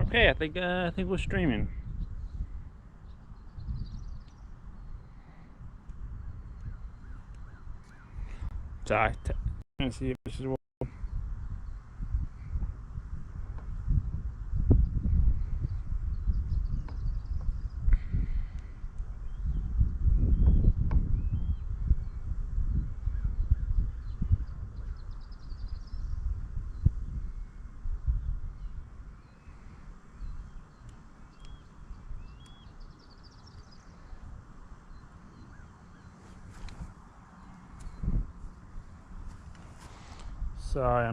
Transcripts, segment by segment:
Okay, I think we're streaming. Sorry, trying to see if this is. Sorry.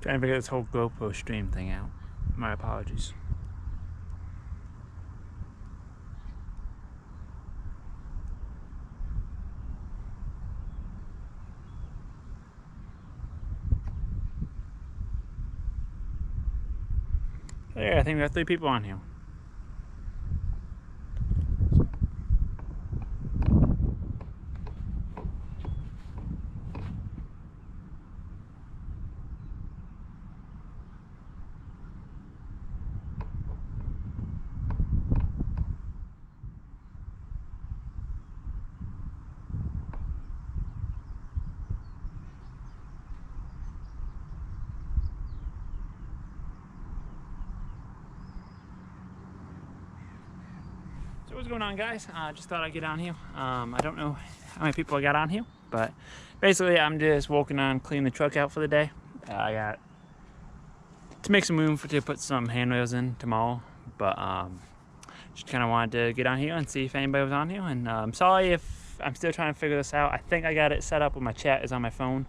Trying to figure this whole GoPro stream thing out. My apologies. Yeah, I think we got 3 people on here. So what's going on, guys? Just thought I'd get on here. I don't know how many people I got on here, but basically I'm just working on cleaning the truck out for the day. I got to make some room to put some handrails in tomorrow, but just kind of wanted to get on here and see if anybody was on here. And I'm sorry if I'm still trying to figure this out. I think I got it set up with my chat is on my phone,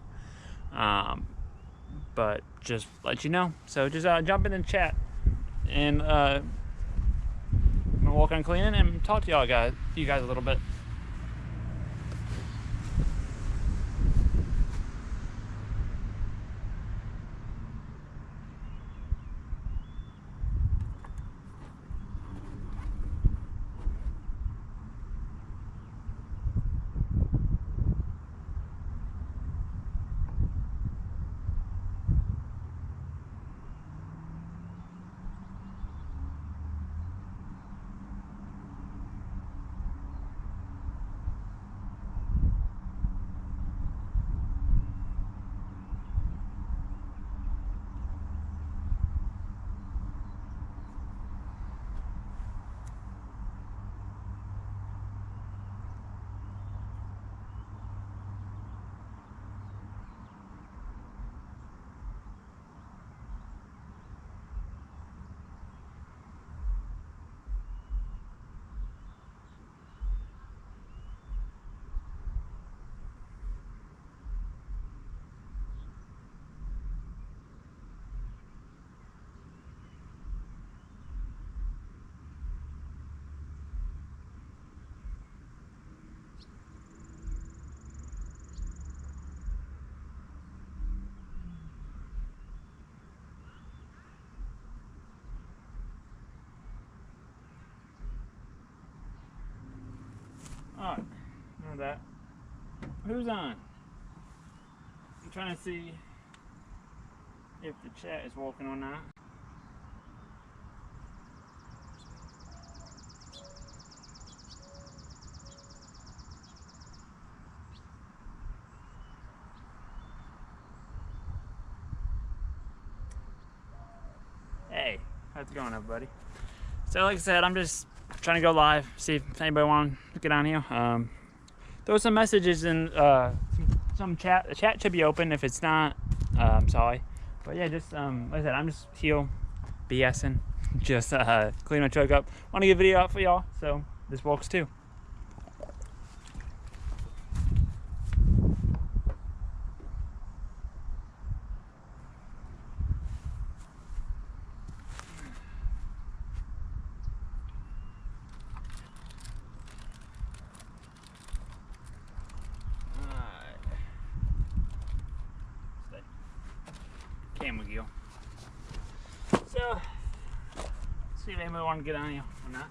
but just let you know. So just jump in the chat and I'm gonna walk on cleaning and talk to you guys a little bit. Alright, know that. Who's on? I'm trying to see if the chat is working or not. Hey, how's it going, everybody? So like I said, I'm just trying to go live, see if anybody wants to get on here. Throw some messages in some chat. The chat should be open. If it's not, I'm sorry. But yeah, just like I said, I'm just here BSing, just cleaning my truck up. Want to get a video out for y'all, so this works too. Camera gear. So, see if anybody want to get on here or not.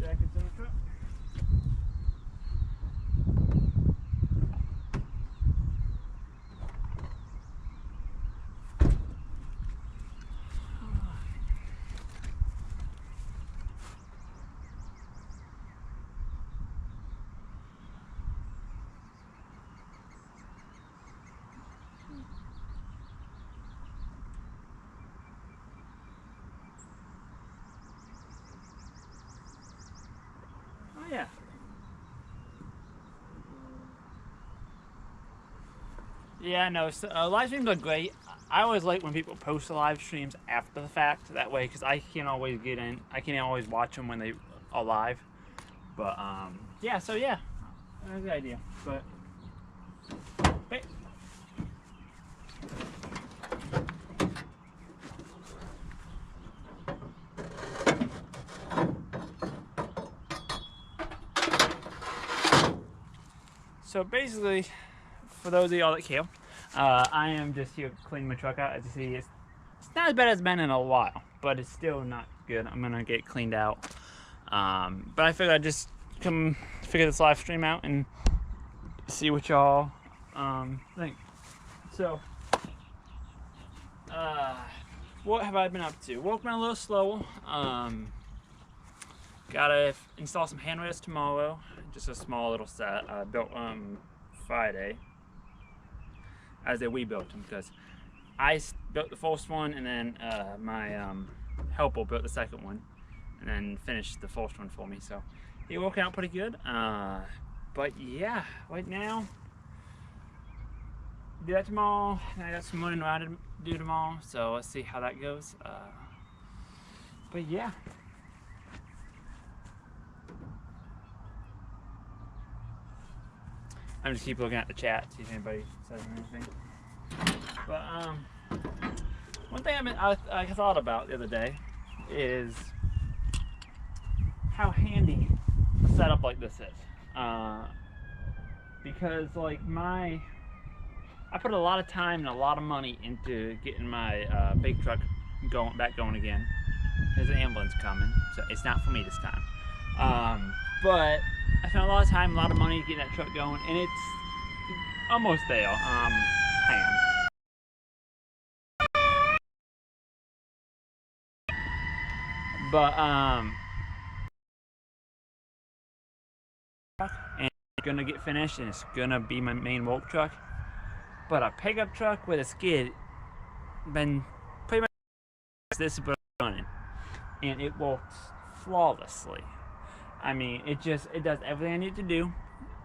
Jackets in the truck. Oh yeah. Yeah, no, so, live streams are great. I always like when people post the live streams after the fact, that way, because I can't always get in. I can't always watch them when they are live. But, yeah, so yeah, that's a good idea. But, so basically, for those of y'all that care, I am just here cleaning my truck out. As you see, it's not as bad as it's been in a while, but it's still not good. I'm gonna get it cleaned out. But I figured I'd just come figure this live stream out and see what y'all think. So, what have I been up to? Woke me a little slow. Gotta install some handrails tomorrow. Just a small little set. I built Friday. As we built them, because I built the first one, and then my helper built the second one, and then finished the first one for me. So he worked out pretty good. But yeah, right now, do that tomorrow. And I got some running around to do tomorrow, so let's see how that goes. But yeah. I'm just keep looking at the chat, see if anybody says anything. But one thing I thought about the other day is how handy a setup like this is. Because like I put a lot of time and a lot of money into getting my big truck going again. There's an ambulance coming, so it's not for me this time. But I spent a lot of time, a lot of money getting that truck going, and it's almost there. Hang on. But and it's gonna get finished, and it's gonna be my main work truck. But a pickup truck with a skid, been pretty much this is running, and it works flawlessly. I mean, it does everything I need to do.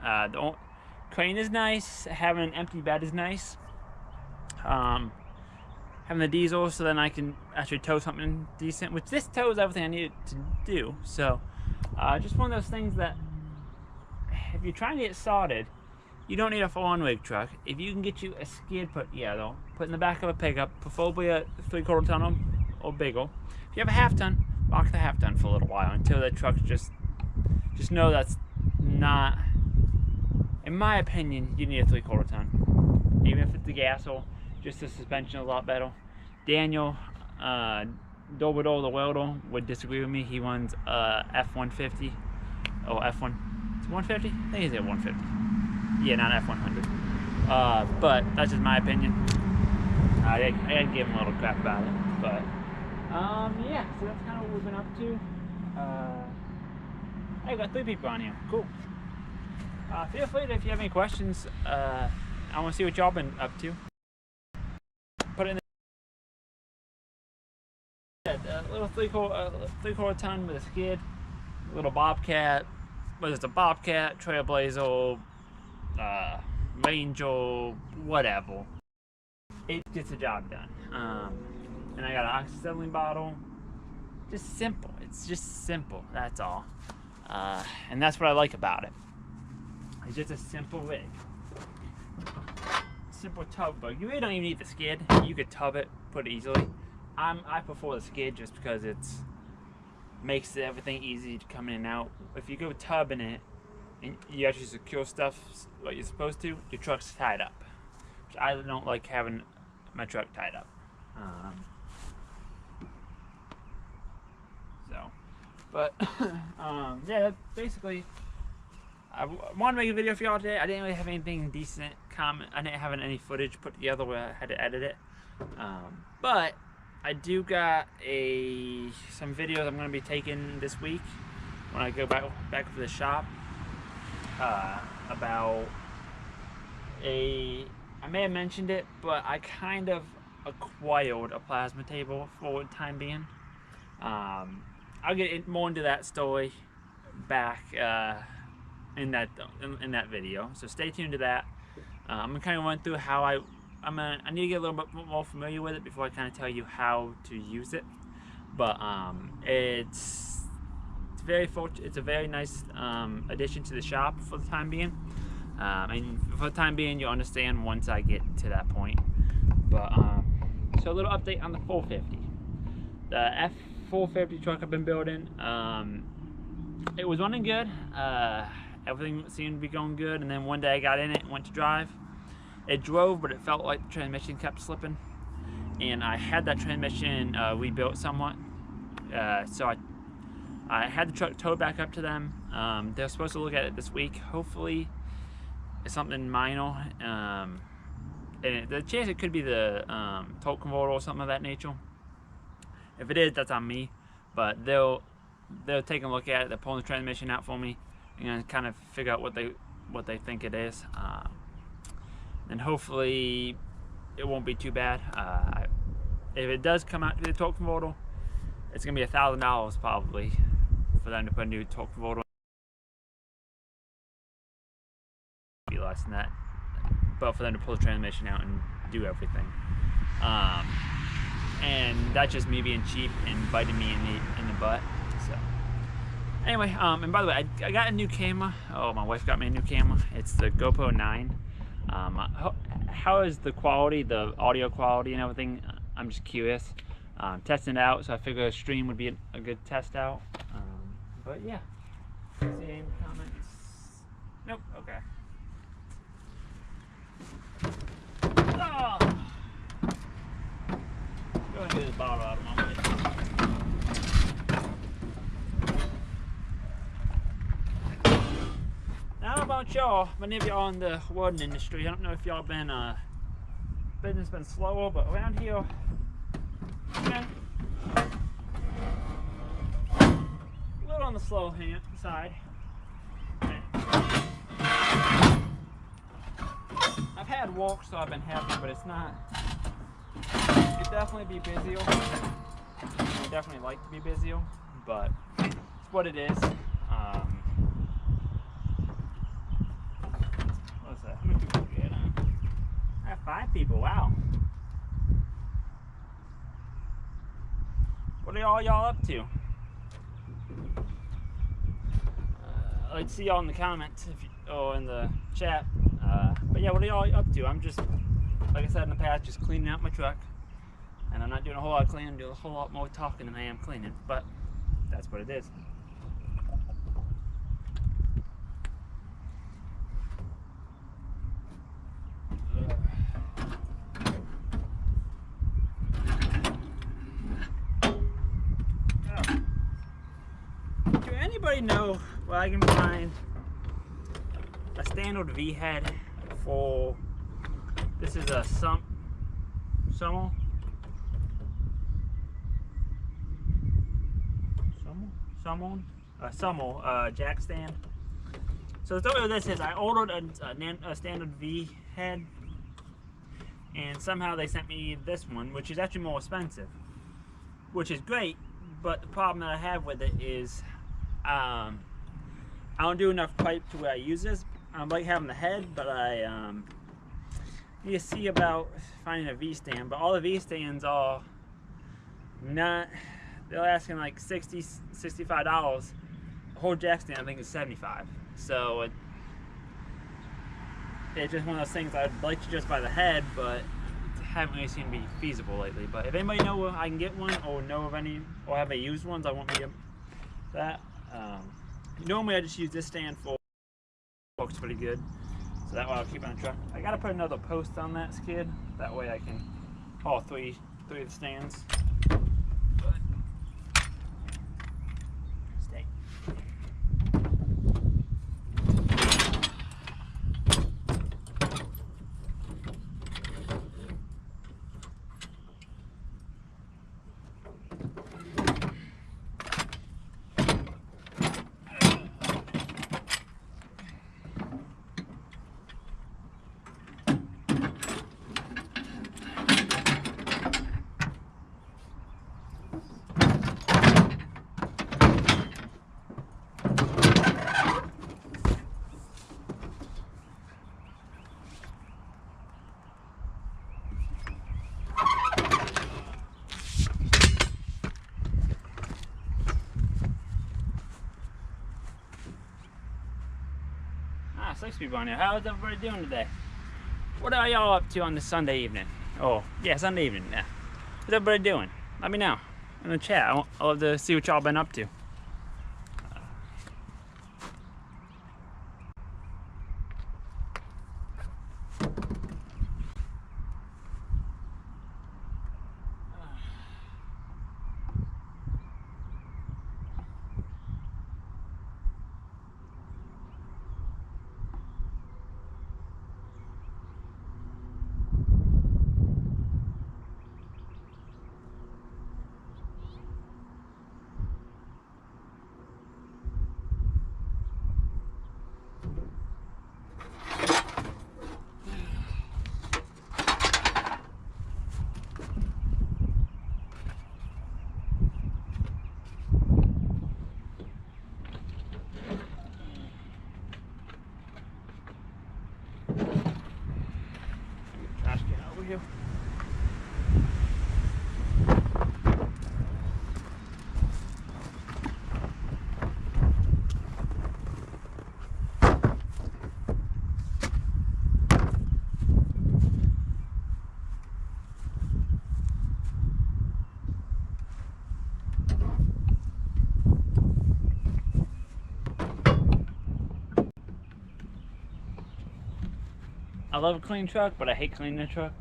The crane is nice. Having an empty bed is nice. Having the diesel, so then I can actually tow something decent, which this tows everything I need to do. So, just one of those things that, if you're trying to get started, you don't need a full-on rig truck. If you can get you a skid put in the back of a pickup, preferably a 3/4 ton or bigger. If you have a half ton, rock the half ton for a little while until the truck's just know that's not, in my opinion, you need a 3/4 ton. Even if it's the gas or just the suspension, a lot better. Daniel Doberdo, the welder, would disagree with me. He runs F150 or F1. It's 150? I think he's at 150. Yeah, not F100. But that's just my opinion. I gotta give him a little crap about it. But yeah, so that's kind of what we've been up to. Hey, we got 3 people on here. Cool. Feel free to, if you have any questions, I want to see what y'all been up to. Put it in the little 3/4 ton with a skid, little Bobcat, whether it's a Bobcat, Trailblazer, Ranger, whatever. It gets the job done. And I got an oxyacetylene bottle. Just simple. It's just simple. That's all. And that's what I like about it. It's just a simple rig. Simple tub bug. You really don't even need the skid. You could tub it, put it easily. I prefer the skid just because it's makes everything easy to come in and out. If you go tubbing it and you actually secure stuff like you're supposed to, your truck's tied up. Which I don't like having my truck tied up. But yeah, that's basically. I wanted to make a video for y'all today. I didn't really have anything decent comment. I didn't have any footage put together where I had to edit it. But I do got some videos I'm going to be taking this week when I go back to the shop about I may have mentioned it, but I kind of acquired a plasma table for the time being. I'll get more into that story back in that video, so stay tuned to that. I'm gonna kind of run through how I need to get a little bit more familiar with it before I kind of tell you how to use it. But it's a very nice addition to the shop for the time being. And for the time being, you'll understand once I get to that point. But so a little update on the 450, the F450 truck I've been building. It was running good. Everything seemed to be going good, and then one day I got in it and went to drive. It drove, but it felt like the transmission kept slipping, and I had that transmission rebuilt somewhat. So I had the truck towed back up to them. They're supposed to look at it this week. Hopefully it's something minor, and the chance it could be the torque converter or something of that nature. If it is, that's on me, but they'll take a look at it. They're pulling the transmission out for me and kind of figure out what they think it is. And hopefully it won't be too bad. If it does come out to be the torque converter, it's gonna be $1,000 probably for them to put a new torque converter. Be less than that, but for them to pull the transmission out and do everything. And that's just me being cheap and biting me in the butt. So anyway, and by the way, I got a new camera. Oh, my wife got me a new camera. It's the GoPro 9. How is the quality, the audio quality and everything? I'm just curious. Testing it out, so I figure a stream would be a good test out. But yeah. See any comments? Nope. Okay. Oh. Go ahead and get this bottle out of my way. Now, I don't know about y'all, many of y'all in the welding industry. I don't know if y'all been business been slower, but around here, you know, a little on the slow side. I've had walks, so I've been happy, but it's not. It could definitely be busier. I would definitely like to be busier, but it's what it is. What's that? How many people do we get on? I have 5 people. Wow. What are y'all up to? I'd like to see y'all in the comments or in the chat. But yeah, what are y'all up to? I'm just, like I said in the past, just cleaning out my truck. And I'm not doing a whole lot of cleaning, I'm doing a whole lot more talking than I am cleaning, but that's what it is. Do anybody know where I can find a standard V head for, this is a Summel jack stand. So the story of this is I ordered a standard V head, and somehow they sent me this one, which is actually more expensive, which is great, but the problem that I have with it is I don't do enough pipe to where I use this. I like having the head, but I need to see about finding a V stand, but all the V stands are not, they're asking like $60, $65. The whole jack stand I think is $75. So it's just one of those things I'd like to just buy the head, but haven't really seen to be feasible lately. But if anybody know where I can get one, or know of any, or have any used ones, I want me to that. Normally I just use this stand for, works pretty good. So that way I'll keep on the truck. I gotta put another post on that skid. That way I can haul three of the stands. But stay. Six people on here. How is everybody doing today? What are y'all up to on this Sunday evening? Oh, yeah, Sunday evening. Yeah. What's everybody doing? Let me know in the chat. I'll love to see what y'all been up to. Trash can over here. I love a clean truck, but I hate cleaning a truck.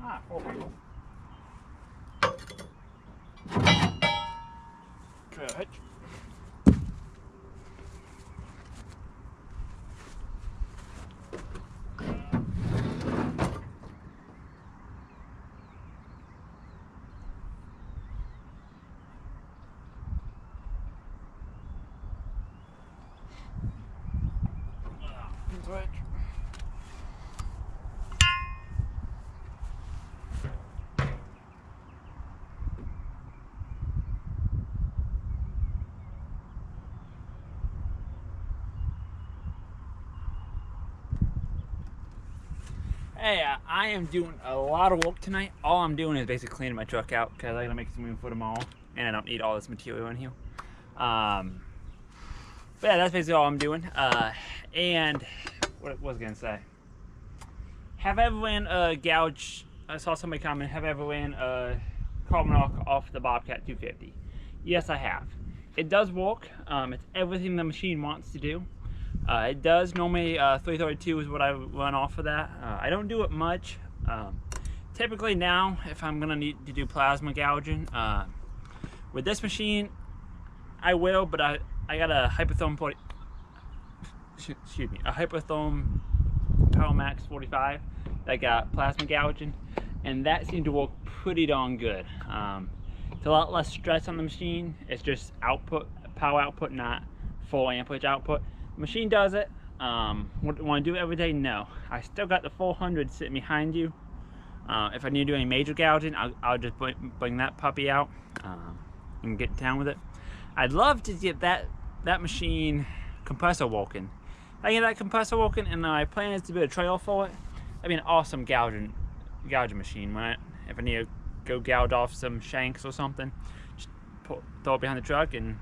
Ah, 4 people. Good. Switch. Hey, I am doing a lot of work tonight. All I'm doing is basically cleaning my truck out because I gotta make some room for tomorrow, and I don't need all this material in here. But yeah, that's basically all I'm doing. And what was I gonna say? Have I ever ran a gouge? I saw somebody comment. Have I ever ran a carbon arc off the Bobcat 250? Yes, I have. It does work. It's everything the machine wants to do. It does. Normally 332 is what I run off of that. I don't do it much. Typically now, if I'm gonna need to do plasma gouging, with this machine, I will, but I got a Hypertherm a Hypertherm PowerMax 45 that got plasma gouging, and that seemed to work pretty darn good. It's a lot less stress on the machine. It's just output, power output, not full amperage output. The machine does it. Want to do it every day? No. I still got the 400 sitting behind you. If I need to do any major gouging, I'll just bring that puppy out and get down with it. I'd love to get that machine compressor working. If I get that compressor working, and my plan is to build a trail for it, that'd be an awesome gouging machine. If I need to go gouge off some shanks or something, just throw it behind the truck and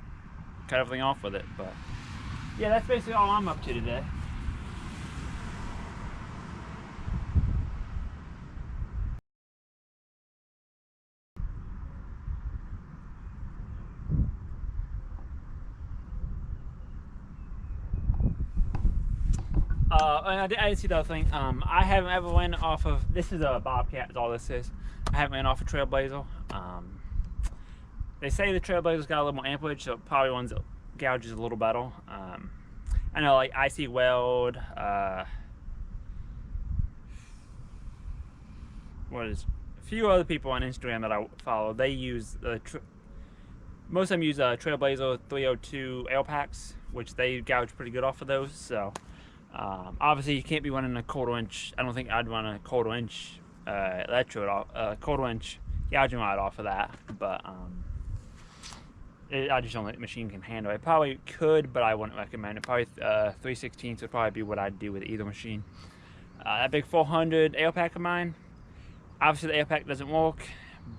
cut everything off with it. But yeah, that's basically all I'm up to today. I didn't see the other thing. I haven't ever went off of, this is a Bobcat is all this is. I haven't went off a Trailblazer. They say the Trailblazer's got a little more amperage, so probably one's gouges a little better. I know, like IC Weld, a few other people on Instagram that I follow, they use most of them use Trailblazer 302 air packs, which they gouge pretty good off of those. So obviously you can't be running a 1/4 inch. I don't think I'd run a 1/4 inch electrode, 1/4 inch gouging rod off of that, but I just don't think the machine can handle it. It probably could, but I wouldn't recommend it. Probably 3/16 would probably be what I'd do with either machine. That big 400 air pack of mine, obviously the air pack doesn't work,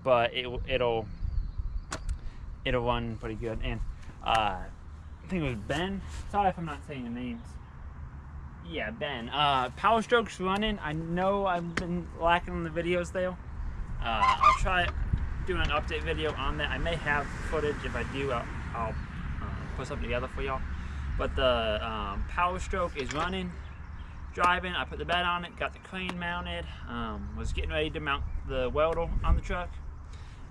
but it'll run pretty good. And I think it was Ben. Sorry if I'm not saying the names. Yeah, Ben. Power Stroke's running. I know I've been lacking on the videos there. I'll try doing an update video on that. I may have footage. If I do, I'll put something together for y'all. But the Power Stroke is running, driving. I put the bed on it, got the crane mounted, was getting ready to mount the welder on the truck,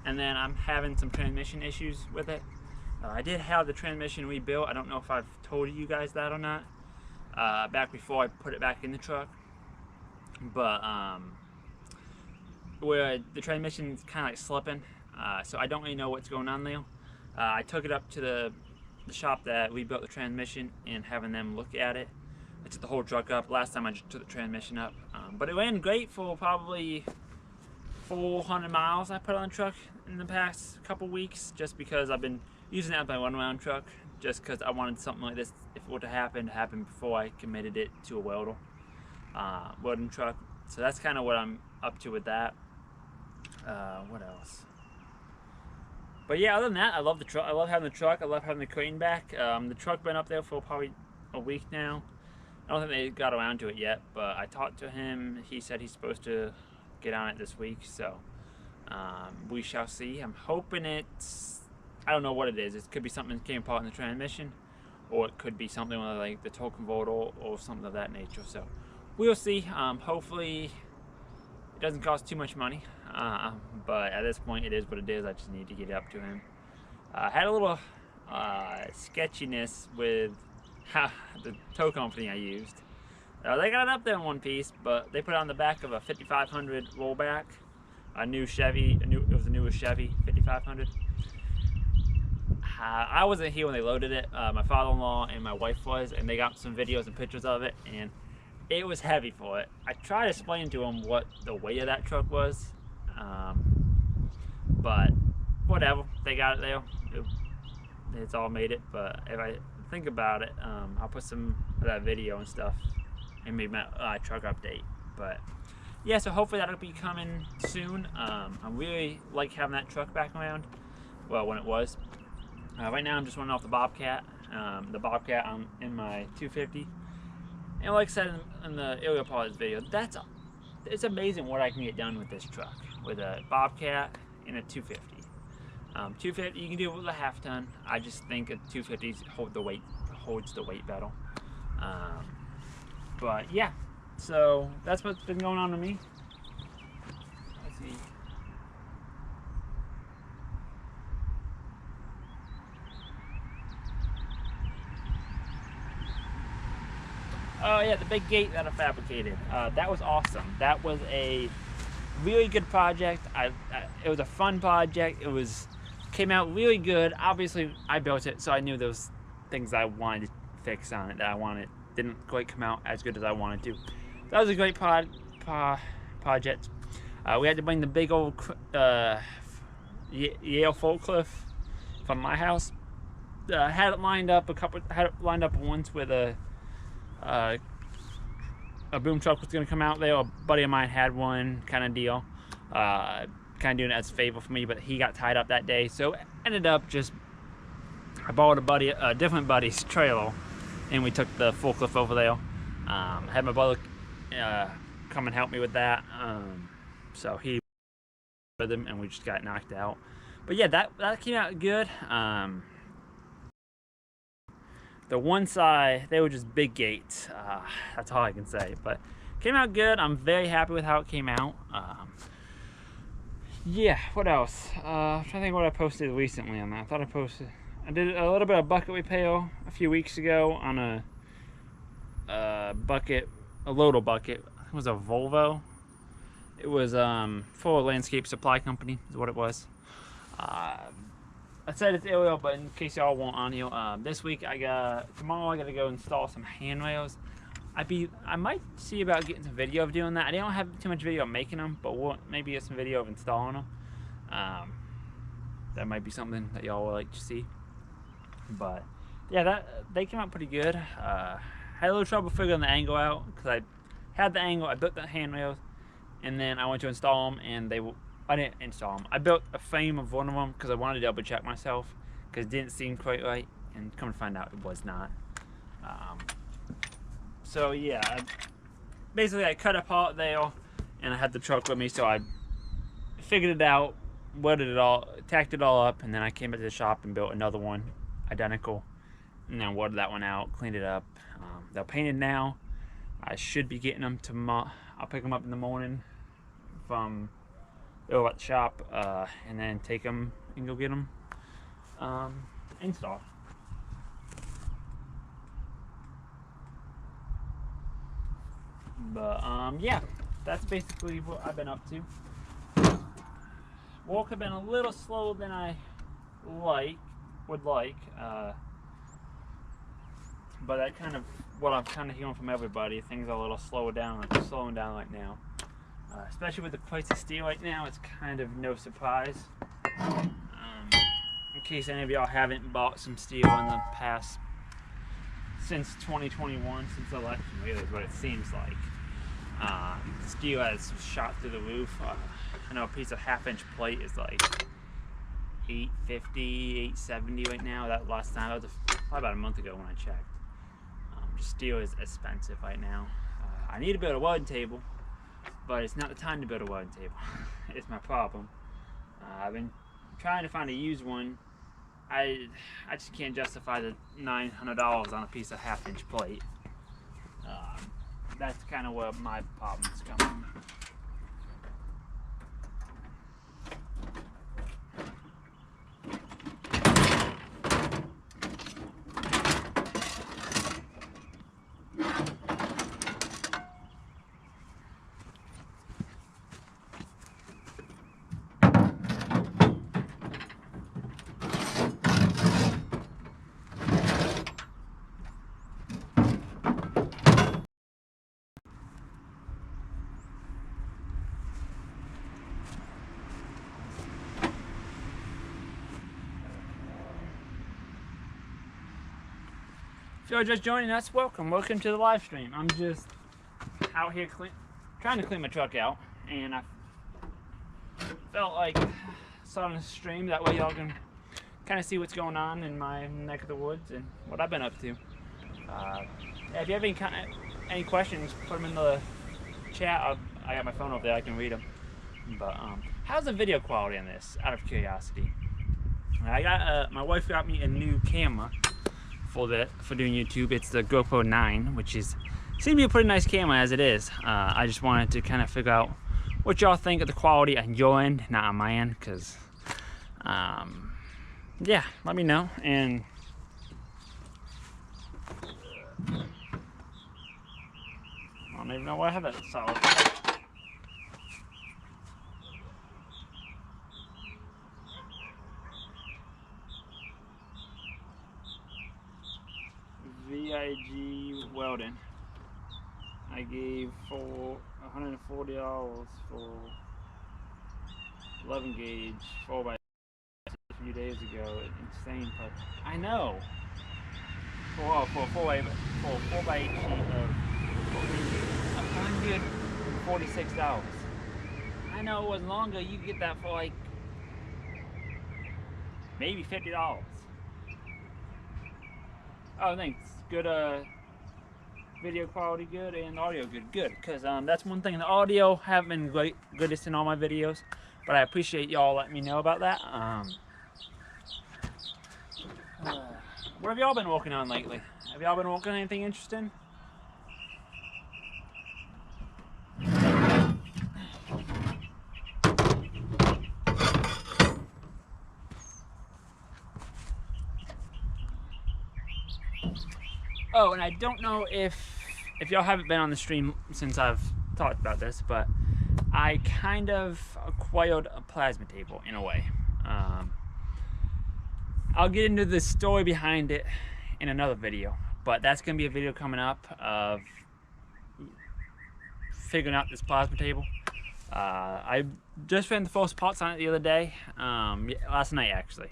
and then I'm having some transmission issues with it. I did have the transmission rebuilt. I don't know if I've told you guys that or not, back before I put it back in the truck, but where the transmission is kind of like slipping, so I don't really know what's going on there. I took it up to the shop that rebuilt the transmission and having them look at it. I took the whole truck up. Last time I just took the transmission up, but it ran great for probably 400 miles I put on the truck in the past couple weeks, just because I've been using it as my run-around truck, just because I wanted something like this, if it were to happen before I committed it to a welding truck. So that's kind of what I'm up to with that. What else? But yeah, other than that, I love the truck. I love having the truck. I love having the crane back. The truck been up there for probably a week now. I don't think they got around to it yet, but I talked to him. He said he's supposed to get on it this week, so we shall see. I'm hoping it's, I don't know what it is. It could be something that came apart in the transmission, or it could be something like the torque converter or something of that nature. So we'll see. Hopefully it doesn't cost too much money, but at this point it is what it is. I just need to get it up to him. I had a little sketchiness with the tow company I used. They got it up there in one piece, but they put it on the back of a 5500 rollback, a new Chevy. It was a newer Chevy 5500. I wasn't here when they loaded it. My father-in-law and my wife was, and they got some videos and pictures of it, and it was heavy for it. I tried to explain to them what the weight of that truck was, but whatever. They got it there. It's all made it. But if I think about it, I'll put some of that video and stuff and maybe my truck update. But yeah, so hopefully that'll be coming soon. I really like having that truck back around. Well, when it was. Right now I'm just running off the Bobcat. The Bobcat I'm in my 250. And like I said in the earlier part of this video, it's amazing what I can get done with this truck. With a Bobcat and a 250. 250, you can do it with a half ton. I just think a 250 holds the weight better. But yeah, so that's what's been going on with me. Let's see. Oh yeah, the big gate that I fabricated. That was awesome. That was a really good project. It was a fun project. Came out really good. Obviously, I built it, so I knew those things I wanted to fix on it that didn't quite come out as good as I wanted to. That was a great project. We had to bring the big old Yale forklift from my house. Had it lined up once with a boom truck was going to come out there. A buddy of mine had one, kind of deal. Kind of doing it as a favor for me, but he got tied up that day, so ended up I borrowed a different buddy's trailer, and we took the forklift over there. Had my brother come and help me with that, so he with him, and we just got knocked out. But yeah, that came out good. The one side, they were just big gates. That's all I can say. But came out good. I'm very happy with how it came out. Yeah, what else? I'm trying to think what I posted recently on that. I did a little bit of bucket repair a few weeks ago on a loader bucket. It was a Volvo. It was for a landscape supply company is what it was. I said it's earlier, but in case y'all want on here, this week tomorrow I gotta go install some handrails. I might see about getting some video of doing that. I don't have too much video of making them, but maybe get some video of installing them. That might be something that y'all would like to see. But yeah, they came out pretty good. Had a little trouble figuring the angle out because I had the angle. I built the handrails, and then I went to install them, and I didn't install them. I built a frame of one of them because I wanted to double check myself because it didn't seem quite right, and come to find out it was not. So yeah, basically I cut apart there, and I had the truck with me, so I figured it out, welded it all, tacked it all up, and then I came back to the shop and built another one, identical, and then welded that one out, cleaned it up. They're painted now. I should be getting them tomorrow. I'll pick them up in the morning from over at the shop, and then take them and go get them installed. But yeah, that's basically what I've been up to. Work have been a little slower than I would like, but that kind of what I'm kind of hearing from everybody. Things are a little slowing down right now, especially with the price of steel right now. It's kind of no surprise. In case any of y'all haven't bought some steel in the past, since 2021, since the election, really is what it seems like. Steel has shot through the roof. I know a piece of 1/2-inch plate is like $850, $870 right now. That last time, that was probably about a month ago when I checked. Just steel is expensive right now. I need to build a welding table, but it's not the time to build a welding table. It's my problem. I've been trying to find a used one. I just can't justify the $900 on a piece of 1/2-inch plate. That's kind of where my problems come. If you're just joining us, welcome to the live stream. I'm just out here trying to clean my truck out, and I felt like starting to stream. That way y'all can kind of see what's going on in my neck of the woods and what I've been up to. If you have any questions, put them in the chat. I got my phone over there, I can read them. But how's the video quality on this, out of curiosity? I got my wife got me a new camera for doing YouTube. It's the GoPro 9, which seems to be a pretty nice camera as it is. I just wanted to kind of figure out what y'all think of the quality on your end, not on my end, because yeah, let me know. And I don't even know why I have that solid. VIG Welding. I gave for $140 for 11 gauge 4x a few days ago. Insane price. I know. For 4x8 sheet of $146. I know it was longer. You get that for like maybe $50. Oh, thanks. Good video quality, good, and audio good. Because that's one thing. The audio haven't been greatest in all my videos, but I appreciate y'all letting me know about that. What have y'all been working on lately? Have y'all been working on anything interesting? Oh, and I don't know if y'all haven't been on the stream since I've talked about this, but I kind of acquired a plasma table in a way. I'll get into the story behind it in another video, but that's going to be a video coming up of figuring out this plasma table. I just ran the first parts on it the other day, last night actually,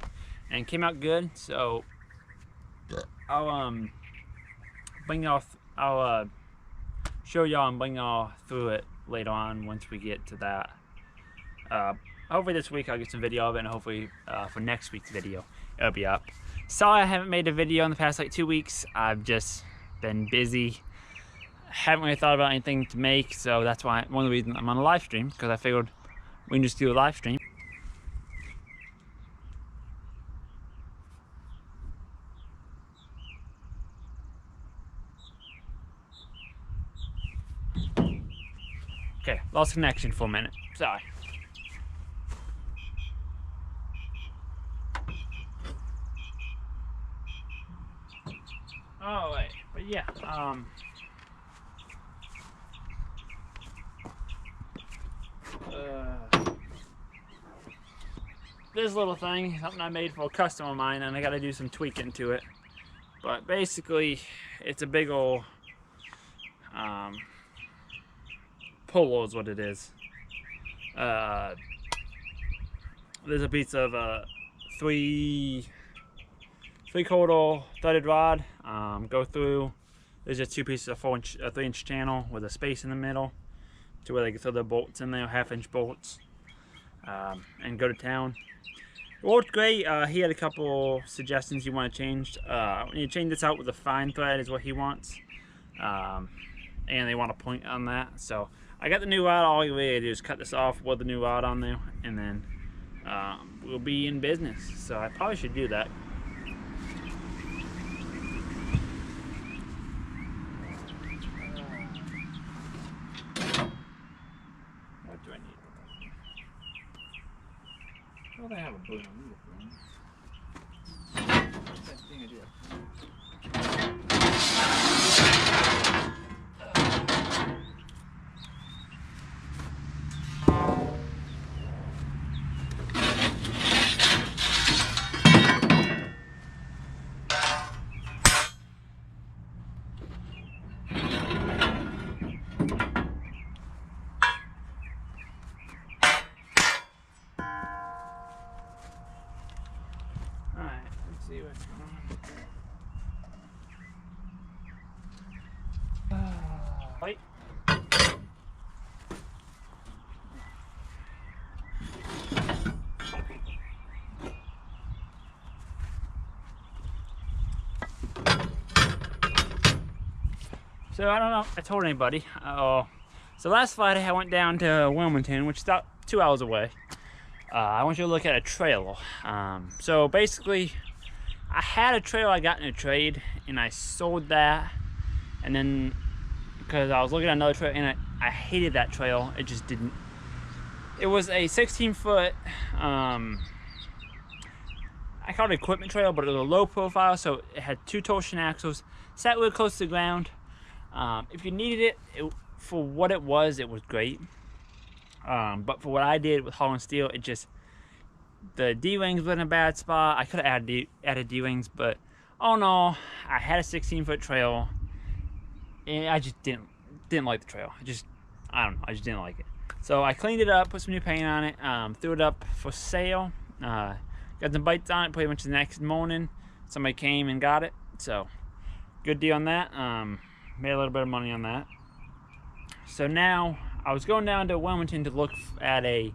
and it came out good. So I'll show y'all and bring y'all through it later on once we get to that. Hopefully this week I'll get some video of it, and hopefully for next week's video it'll be up. Sorry I haven't made a video in the past like 2 weeks. I've just been busy. Haven't really thought about anything to make, so that's why one of the reasons I'm on a live stream, because I figured we can just do a live stream. Okay, lost connection for a minute. Sorry. Oh wait, but yeah, this little thing, something I made for a customer of mine, and I got to do some tweaking to it. But basically, it's a big old polo is what it is. There's a piece of 3/4 threaded rod. Go through. There's just two pieces of 3-inch channel with a space in the middle to where they can throw their bolts in there, 1/2-inch bolts, and go to town. It worked great. He had a couple suggestions he wanted changed. When you change this out with a fine thread is what he wants, and they want a point on that. So I got the new rod. All you really do is cut this off with the new rod on there, and then we'll be in business. So I probably should do that. What do I need? Well, they have a boot on me. What's that thing I do? See what's going on. Wait. So I don't know if I told anybody. So last Friday I went down to Wilmington, which is about 2 hours away. I want you to look at a trailer. So basically, I had a trailer I got in a trade, and I sold that. And then, because I was looking at another trailer, and I hated that trail. It just didn't. It was a 16-foot. I called it equipment trail, but it was a low profile, so it had 2 torsion axles, sat really close to the ground. If you needed it, for what it was great. But for what I did with Holland Steel, the D-wings were in a bad spot. I could have added D-wings, but oh no, I had a 16-foot trail, and I just didn't like the trail. I don't know, I just didn't like it. So I cleaned it up, put some new paint on it, threw it up for sale. Got some bites on it, pretty much the next morning. Somebody came and got it, so good deal on that. Made a little bit of money on that. So now I was going down to Wilmington to look at a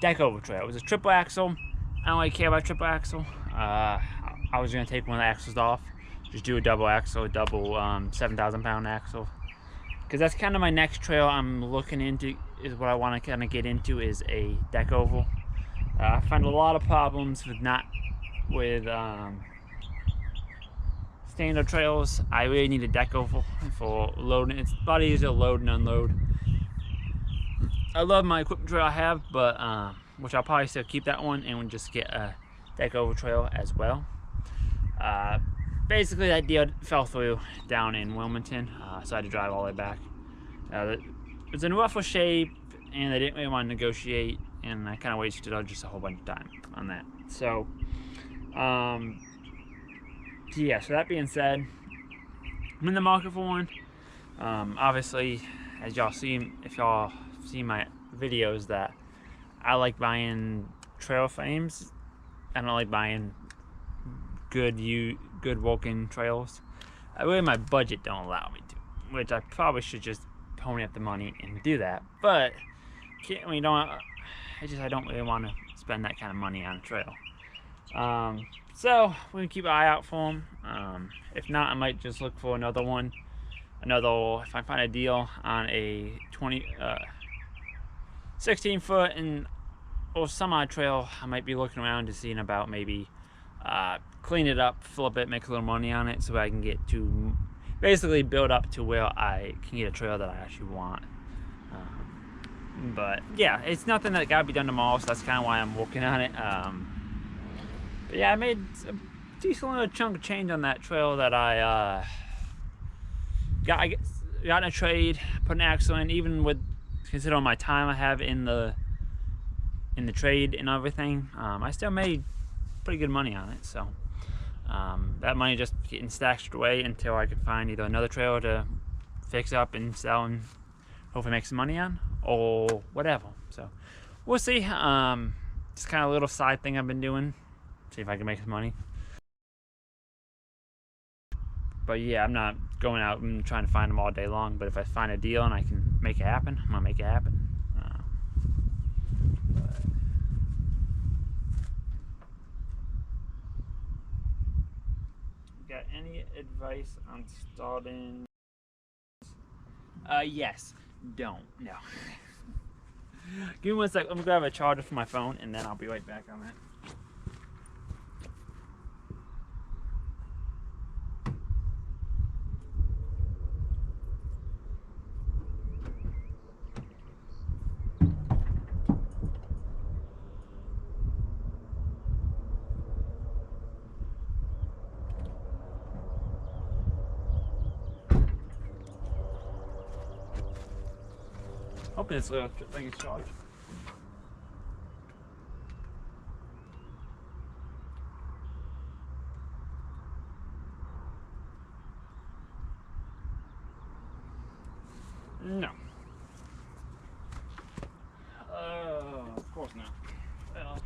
deck over trail. It was a triple axle. I don't really care about triple axle. I was gonna take one of the axles off, just do a double axle, a double 7,000 pound axle, because that's kind of my next trail I'm looking into. Is what I want to kind of get into is a deck oval. I find a lot of problems with standard trails. I really need a deck oval for loading. It's a lot easier to load and unload. I love my equipment trail I have, but which I'll probably still keep that one and just get a deck oval trail as well. Basically, that deal fell through down in Wilmington, so I had to drive all the way back. It was in rougher shape, and they didn't really want to negotiate, and I kind of wasted just a whole bunch of time on that. So, yeah, so that being said, I'm in the market for one. Obviously, as y'all see, if y'all see my videos, that I like buying trail frames. I don't like buying good walking trails. Really, my budget don't allow me to, which I probably should just pony up the money and do that. But I don't really want to spend that kind of money on a trail. So we're gonna keep an eye out for them. If not, I might just look for another one. If I find a deal on a 16 foot or semi trail, I might be looking around to seeing about maybe clean it up, flip it, make a little money on it, so I can get to basically build up to where I can get a trail that I actually want. But yeah, it's nothing that gotta be done tomorrow, so that's kind of why I'm working on it. But yeah, I made a decent little chunk of change on that trail that I got in a trade, put an axle in, even with considering my time I have in the trade and everything. I still made pretty good money on it, so that money just getting stashed away until I could find either another trail to fix up and sell and hopefully make some money on, or whatever. So we'll see. Just kind of a little side thing I've been doing, see if I can make some money. But yeah, I'm not going out and trying to find them all day long, but if I find a deal and I can make it happen, I'm gonna make it happen. Got any advice on starting? Yes. Don't. No. Give me 1 sec. Let me grab a charger for my phone, and then I'll be right back on that. Hoping this little thing is charged. No. Of course not. Well.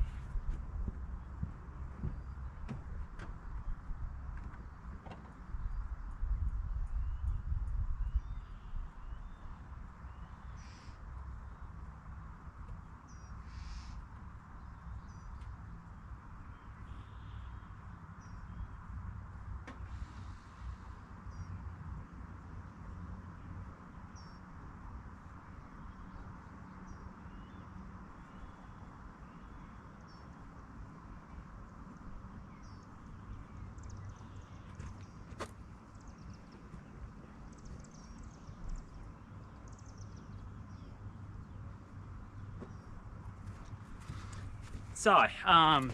sorry.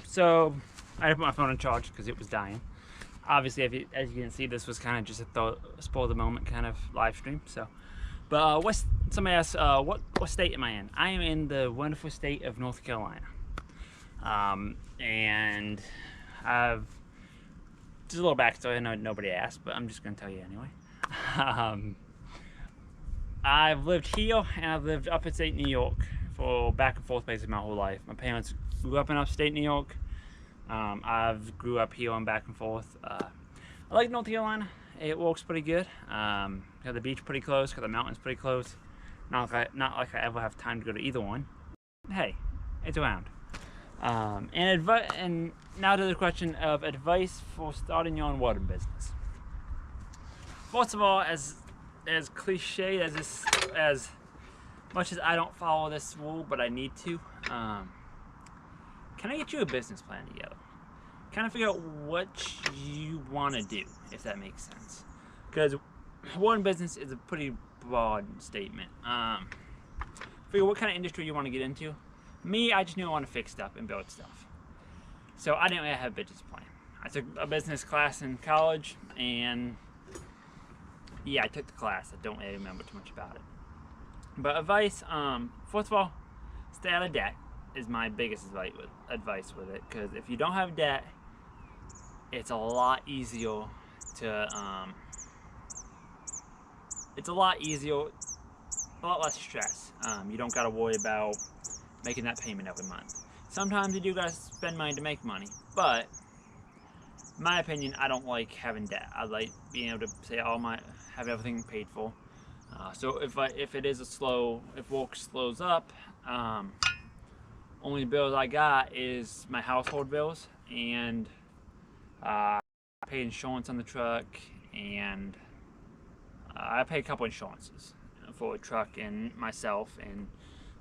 So I had to put my phone on charge because it was dying. Obviously, as you can see, this was kind of just a spoil the moment kind of live stream. So, but somebody asked, what state am I in? I am in the wonderful state of North Carolina, and I've just a little backstory. I know nobody asked, but I'm just going to tell you anyway. I've lived here and I've lived up in upstate New York for back and forth basically my whole life. My parents grew up in upstate New York. I've grew up here and back and forth. I like North Carolina. It works pretty good. Got the beach pretty close, got the mountains pretty close. Not like I ever have time to go to either one. Hey, it's around. And now to the question of advice for starting your own welding business. First of all, as cliche as much as I don't follow this rule, but I need to, can I get you a business plan together? Kind of figure out what you want to do, if that makes sense. Because welding business is a pretty broad statement. Figure what kind of industry you want to get into. Me, I just knew I want to fix stuff and build stuff. So I didn't really have a business plan. I took a business class in college, and yeah, I took the class. I don't really remember too much about it. But advice, first of all, stay out of debt is my biggest advice with it. Because if you don't have debt, it's a lot easier to, a lot less stress. You don't got to worry about making that payment every month. Sometimes you do got to spend money to make money, but in my opinion, I don't like having debt. I like being able to say have everything paid for. So if work slows up, only bills I got is my household bills, and I pay insurance on the truck, and I pay a couple insurances for a truck and myself, and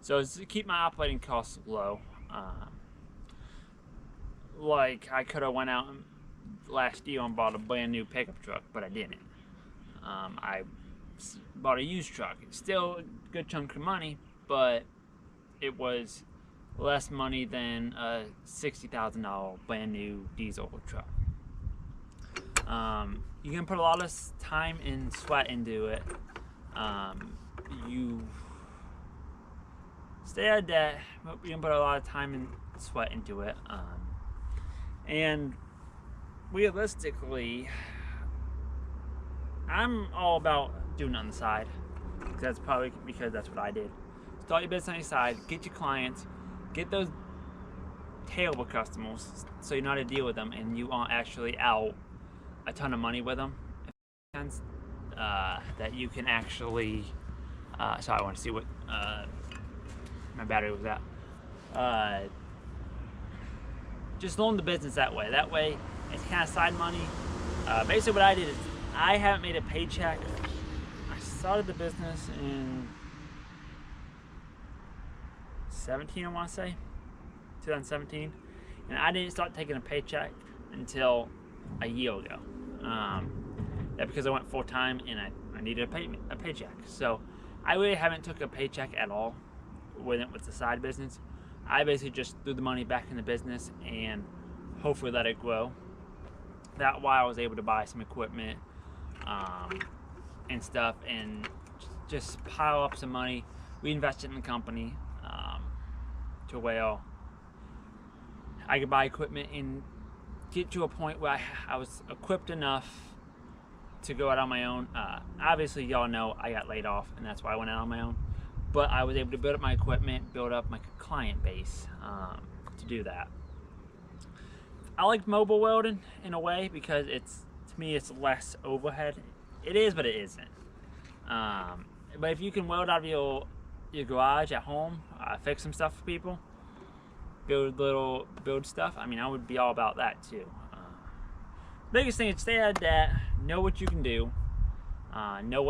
so it's to keep my operating costs low. Like I could have went out last year and bought a brand new pickup truck, but I didn't. I bought a used truck. It's still a good chunk of money, but it was less money than a $60,000 brand new diesel truck. You can put a lot of time and sweat into it. You stay out of debt, but you can put a lot of time and sweat into it. And realistically, I'm all about doing it on the side. That's probably because that's what I did. Start your business on your side, get your clients, get those terrible customers so you know how to deal with them and you aren't actually out a ton of money with them. That you can actually, sorry, I want to see what my battery was at. Just learn the business that way. That way, it's kind of side money. Basically what I did is, I haven't made a paycheck. I started the business in 17, I want to say, 2017. And I didn't start taking a paycheck until a year ago. That's because I went full time and I needed a paycheck. So I really haven't took a paycheck at all when it was a side business. I basically just threw the money back in the business and hopefully let it grow. That's why I was able to buy some equipment and stuff, and just pile up some money, reinvest it in the company to where I could buy equipment and get to a point where I was equipped enough to go out on my own. Obviously, y'all know I got laid off, and that's why I went out on my own. But I was able to build up my equipment, build up my client base to do that. I like mobile welding in a way because to me it's less overhead. It is, but it isn't. But if you can weld out of your garage at home, fix some stuff for people, build stuff, I mean, I would be all about that too. Biggest thing is stay out of debt, know what you can do, know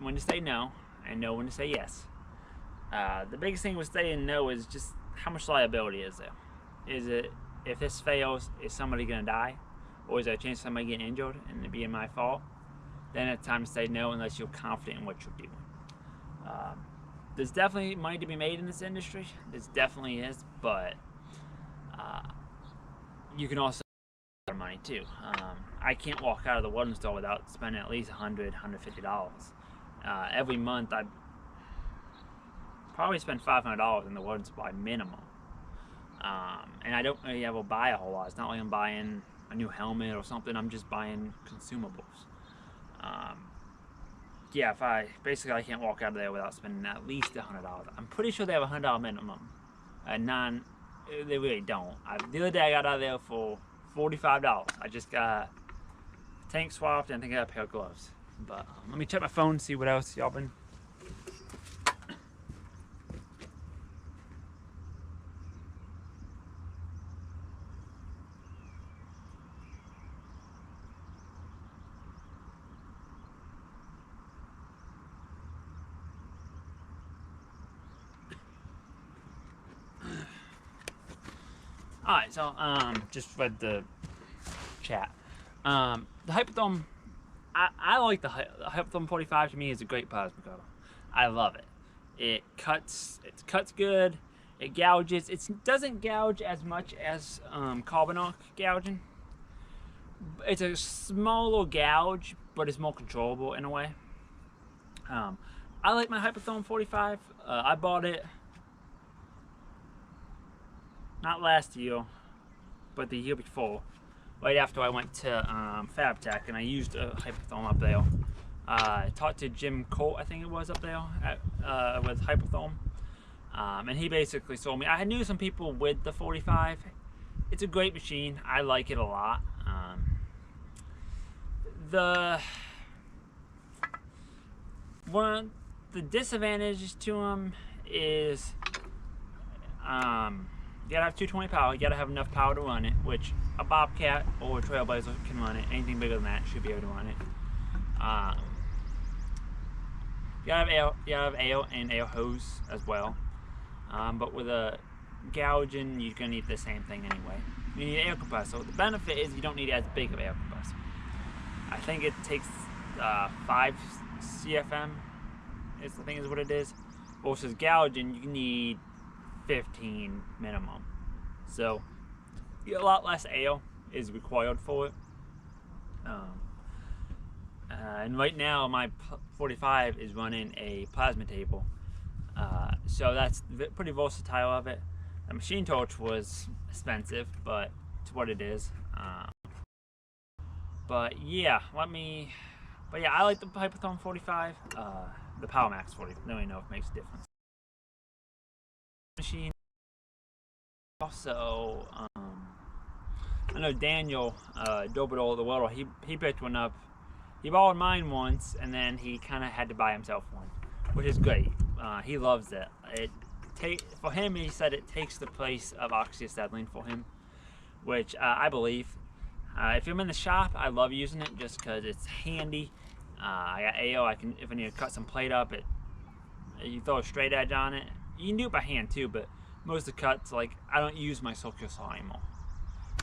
when to say no, and know when to say yes. The biggest thing with saying no is just how much liability is there. Is it, if this fails, is somebody gonna die? Or is there a chance of somebody getting injured and it being my fault? Then it's time to say no unless you're confident in what you're doing. There's definitely money to be made in this industry. This definitely is, but you can also save a lot of money too. I can't walk out of the welding store without spending at least $100, $150. Every month I probably spend $500 in the welding supply minimum. And I don't really ever buy a whole lot. It's not like I'm buying a new helmet or something. I'm just buying consumables. Yeah, I can't walk out of there without spending at least $100. I'm pretty sure they have a $100 minimum. They really don't. The other day I got out of there for $45. I just got tank swapped and I think I got a pair of gloves. But let me check my phone, see what else y'all been. Alright, so just read the chat. The Hyperthorm, I like the Hyperthorm 45. To me is a great plasma cutter. I love it. It cuts good. It gouges. It doesn't gouge as much as Carbonarc gouging. It's a small little gouge, but it's more controllable in a way. I like my Hyperthorm 45. I bought it not last year, but the year before, right after I went to FabTech, and I used a Hyperthorm up there. I talked to Jim Colt, I think it was, up there with Hyperthorm, and he basically told me, I knew some people with the 45. It's a great machine. I like it a lot. One of the disadvantages to them is you gotta have 220 power. You gotta have enough power to run it, which a Bobcat or a Trailblazer can run it. Anything bigger than that should be able to run it. You gotta have air and air hose as well. But with a gouging, you're gonna need the same thing anyway. You need an air compressor. The benefit is you don't need as big of an air compressor. I think it takes 5 CFM. I think is what it is. Versus gouging, you need 15 minimum. So a lot less air is required for it. And right now my 45 is running a plasma table. So that's pretty versatile of it. The machine torch was expensive, but it's what it is. But yeah, I like the Hyperthorm 45. The PowerMax 40. I don't even know if it makes a difference. Machine. Also, I know Daniel Dobadol, the welder, he picked one up. He borrowed mine once, and then he kind of had to buy himself one, which is great. He loves it. For him, he said it takes the place of oxyacetylene for him, which I believe. If I'm in the shop, I love using it just because it's handy. I got AO. If I need to cut some plate up, you throw a straight edge on it. You can do it by hand too, but most of the cuts, like, I don't use my circular saw anymore.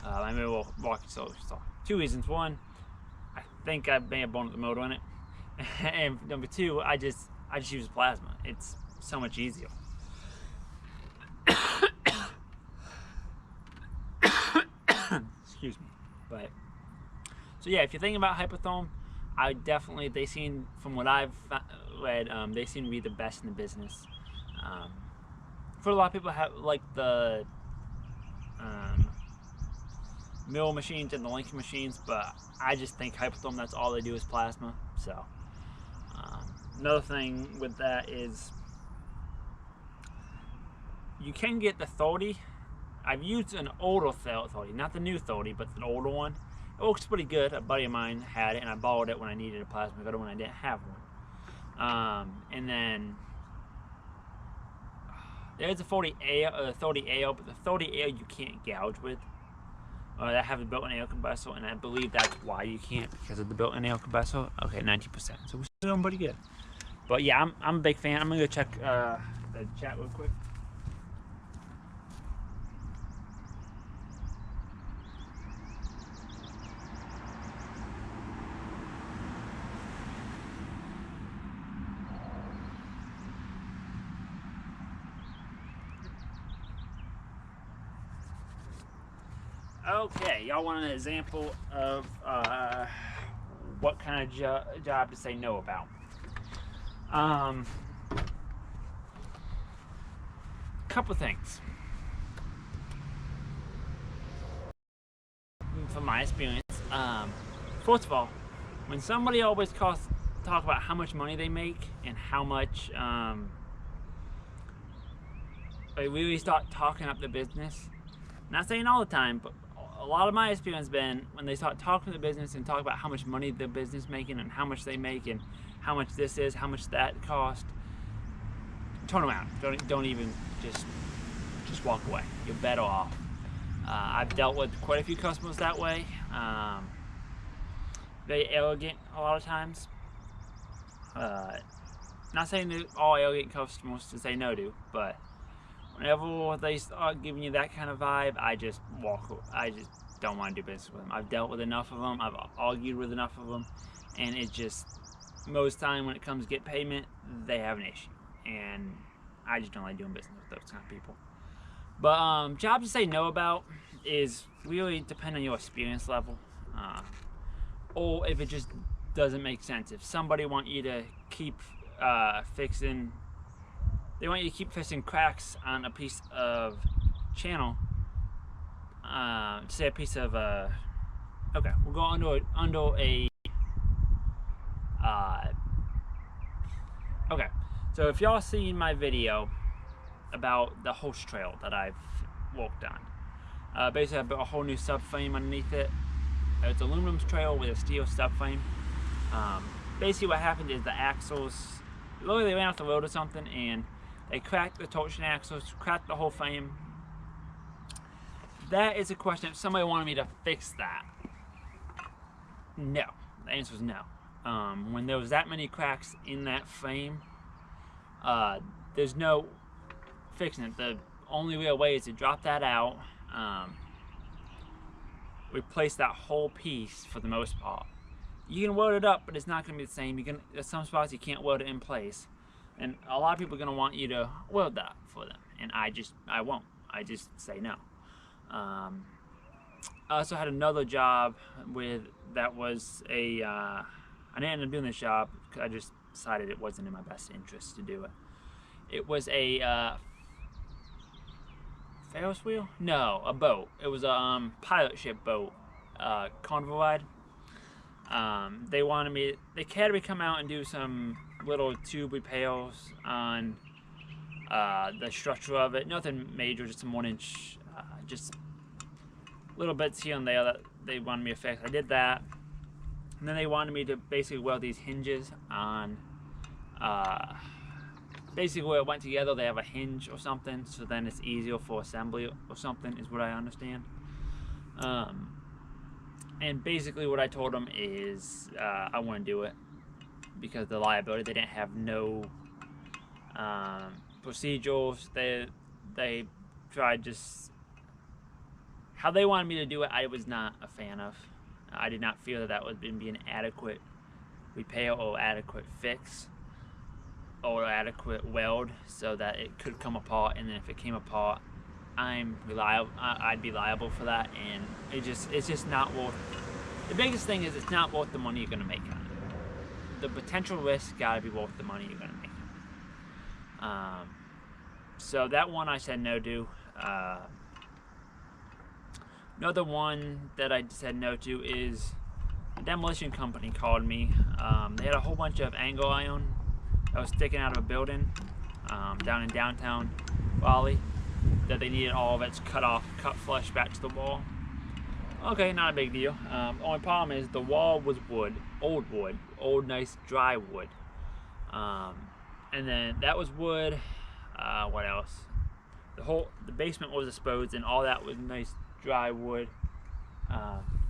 I may well walk circular saw. 2 reasons. One, I think I may have blown up the motor on it, and number 2, I just use plasma. It's so much easier. Excuse me. But so yeah, if you're thinking about Hyperthorm, they seem, from what I've read, they seem to be the best in the business. For a lot of people like the mill machines and the Lincoln machines, but I just think Hyperthorm, that's all they do is plasma. So another thing with that is you can get the 30. I've used an older 30, not the new 30, but the older one. It works pretty good. A buddy of mine had it, and I borrowed it when I needed a plasma cutter when I didn't have one. And then there's a 30A, but the 30A you can't gouge with. That have a built-in air compressor, and I believe that's why you can't, because of the built-in air compressor. Okay, 90%. So we're still doing pretty good. But yeah, I'm a big fan. I'm gonna go check the chat real quick. Okay, y'all want an example of what kind of job to say no about? Couple things. From my experience, first of all, when somebody always talk about how much money they make and how much they really start talking up the business, not saying all the time, but a lot of my experience has been when they start talking to the business and talk about how much money the business making and how much they make and how much this is, how much that cost, turn around. Don't even just walk away. You're better off. I've dealt with quite a few customers that way. Very arrogant a lot of times. Not saying that all arrogant customers to say no to, but whenever they start giving you that kind of vibe, I just don't want to do business with them. I've dealt with enough of them. I've argued with enough of them, and it just, most time when it comes to get payment, they have an issue, and I just don't like doing business with those kind of people. But jobs to say no about is really depend on your experience level, or if it just doesn't make sense. If somebody want you to keep fixing cracks on a piece of channel, say a piece of okay, we'll go under a okay. So if y'all seen my video about the hose trail that I've walked on, basically I built a whole new subframe underneath it. It's an aluminum trail with a steel subframe. Basically what happened is the axles, literally they ran off the road or something and they cracked the torsion axles, cracked the whole frame. That is a question. If somebody wanted me to fix that, no. The answer is no. When there was that many cracks in that frame, there's no fixing it. The only real way is to drop that out, replace that whole piece for the most part. You can weld it up, but it's not going to be the same. There's some spots you can't weld it in place, and a lot of people are going to want you to weld that for them, and I won't. I just say no. I also had another job that was a I didn't end up doing this job because I just decided it wasn't in my best interest to do it. It was a Ferris wheel? No, a boat. It was a pilot ship boat, carnival ride. They had me come out and do some little tube repairs on the structure of it. Nothing major, just some 1-inch, just little bits here and there that they wanted me to fix. I did that, and then they wanted me to basically weld these hinges on. Basically where it went together, they have a hinge or something, so then it's easier for assembly or something, is what I understand. And basically what I told them is I want to do it because the liability, they didn't have no procedures. They tried just how they wanted me to do it. I was not a fan of. I did not feel that would be an adequate repair or adequate fix or adequate weld so that it could come apart, and then if it came apart, I'd be liable for that, and it's just not worth. The biggest thing is it's not worth the money you're gonna make on it. The potential risk gotta be worth the money you're gonna make. So that one I said no to. Another one that I said no to is a demolition company called me. They had a whole bunch of angle iron that was sticking out of a building down in downtown Raleigh that they needed all of its cut flush back to the wall. Okay, not a big deal. Only problem is the wall was wood, old nice dry wood. And then that was wood. What else? The basement was exposed, and all that was nice dry wood.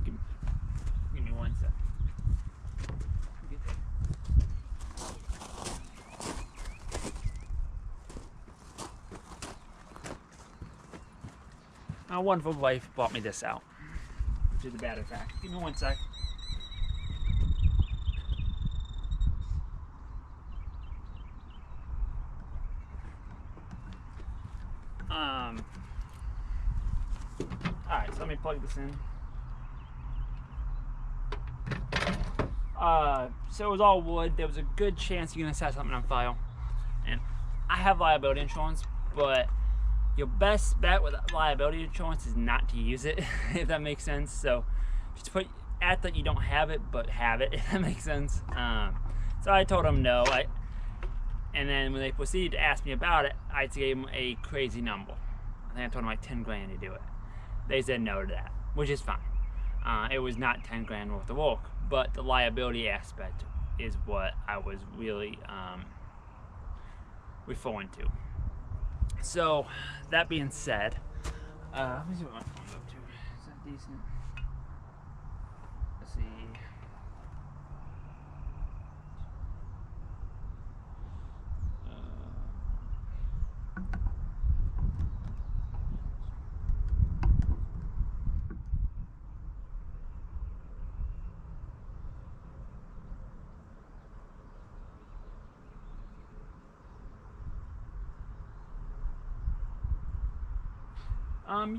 Give me 1 sec. My wonderful wife bought me this out, which is the battery pack. Give me 1 sec. Alright, so let me plug this in. So it was all wood. There was a good chance you're gonna set something on fire. And I have liability insurance, but your best bet with liability insurance is not to use it, if that makes sense. So just act that you don't have it, but have it, if that makes sense. So I told them no. And then when they proceeded to ask me about it, I gave them a crazy number. I think I told them like 10 grand to do it. They said no to that, which is fine. It was not 10 grand worth of work, but the liability aspect is what I was really referring to. So that being said, let me see what my phone's up to. Is that decent? Let's see.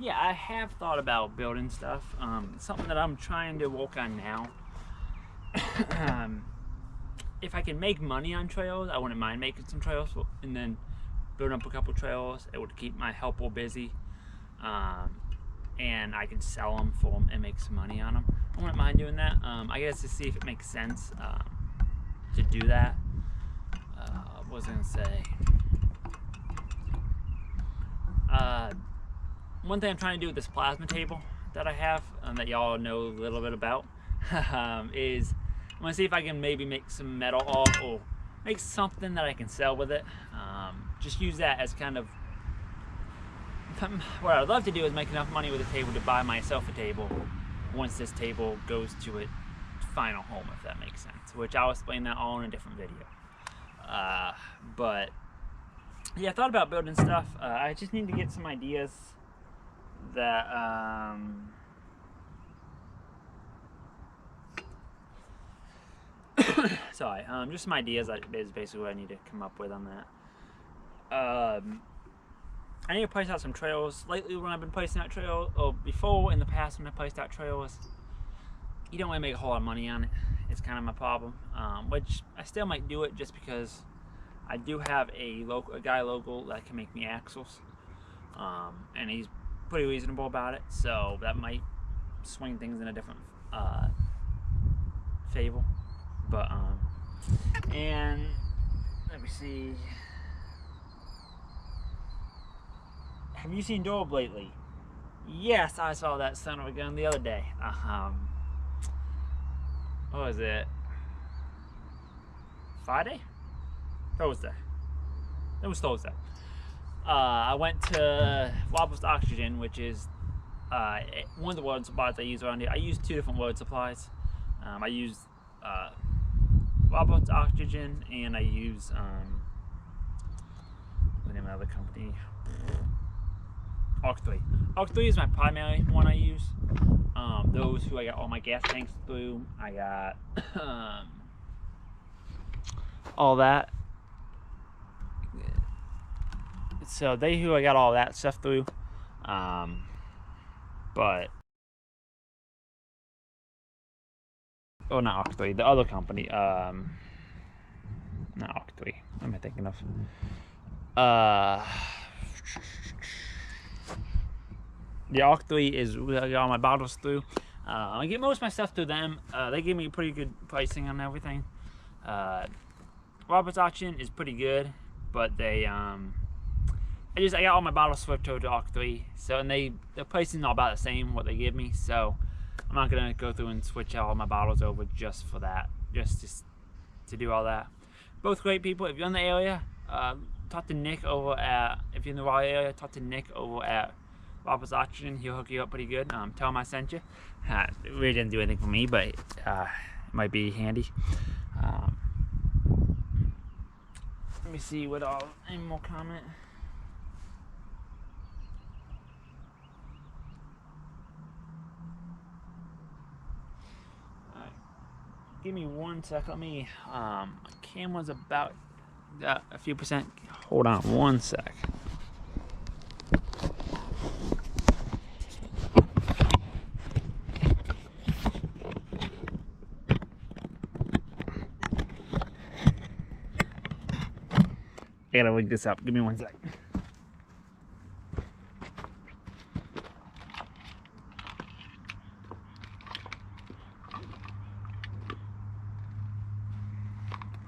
Yeah, I have thought about building stuff. It's something that I'm trying to work on now. If I can make money on trails, I wouldn't mind making some trails and then building up a couple trails. It would keep my helper busy, and I could sell them for them and make some money on them. I wouldn't mind doing that. I guess to see if it makes sense to do that. What was I gonna say? One thing I'm trying to do with this plasma table that I have, that y'all know a little bit about, is I'm gonna see if I can maybe make some metal off or make something that I can sell with it. Just use that as kind of, what I'd love to do is make enough money with the table to buy myself a table once this table goes to its final home, if that makes sense, which I'll explain that all in a different video. But yeah, I thought about building stuff. I just need to get some ideas that sorry, just some ideas that is basically what I need to come up with on that. I need to place out some trails. Lately when I've been placing out trails, or before in the past when I placed out trails, you don't really make a whole lot of money on it. It's kind of my problem, which I still might do it just because I do have a guy local that can make me axles, and he's pretty reasonable about it, so that might swing things in a different favor. But and let me see. Have you seen Dorb lately? Yes, I saw that son of a gun the other day. What was it? Friday? Thursday. It was Thursday. I went to Robert's Oxygen, which is one of the word supplies I use around here. I use two different word supplies. I use Robert's Oxygen, and I use the name of the other company, Arc3. Arc3 is my primary one I use. Those who I got all my gas tanks through. I got all that. So they who I got all that stuff through. But oh, not Arc3, the other company. Not Arc3. What am I thinking of? The Arc3 is where I got all my bottles through. I get most of my stuff through them. They give me pretty good pricing on everything. Robert's Auction is pretty good, but they I got all my bottles switched over to Arc3, so and the pricing is all about the same what they give me, so I'm not gonna go through and switch all my bottles over just for that, just to do all that. Both great people. If you're in the area, talk to Nick over at, if you're in the Raleigh area, talk to Nick over at Robert's Auction. He'll hook you up pretty good. Tell him I sent you. It really didn't do anything for me, but it might be handy. Let me see what all, any more comment. Alright, give me 1 sec. Let me, my camera's about got a few percent. Hold on 1 sec. I gotta link this up. Give me 1 sec.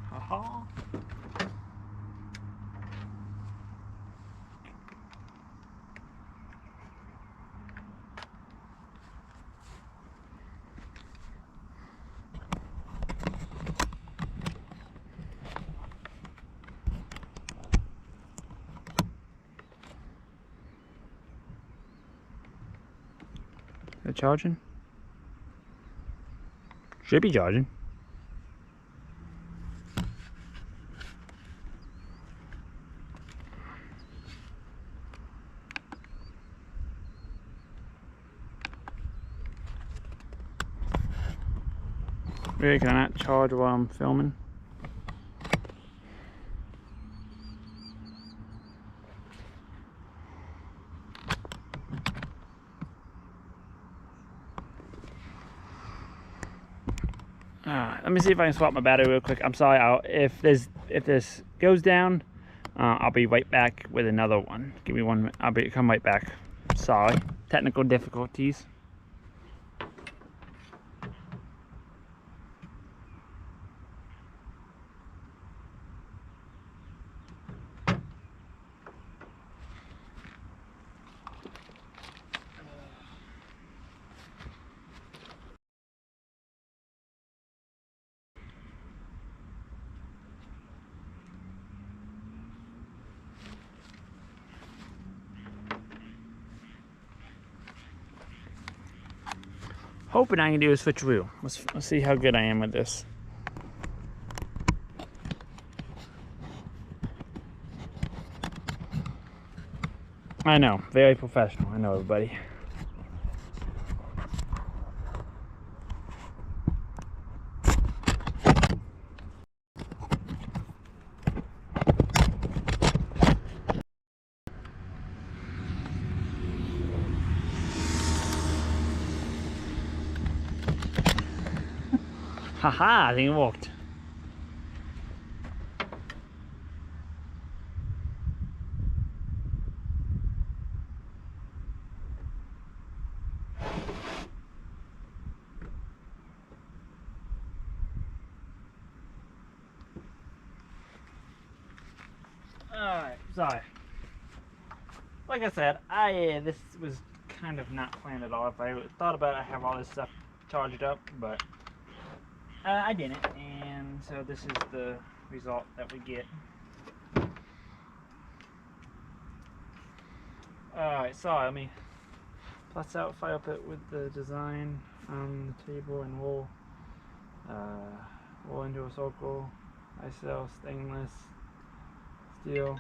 Haha. Is it charging? Should be charging. Really, can I not charge while I'm filming? Let me see if I can swap my battery real quick. I'm sorry, if this goes down, I'll be right back with another one. Give me 1 minute. Come right back. Sorry, technical difficulties. Hoping I can do a switcheroo. Let's see how good I am with this. I know, very professional. I know, everybody. Haha, I think it worked. Alright, sorry. Like I said, this was kind of not planned at all. If I thought about it, I have all this stuff charged up, but I didn't, and so this is the result that we get. Alright, so let me plus out fire pit with the design on the table, and we'll roll into a circle. I sell stainless steel.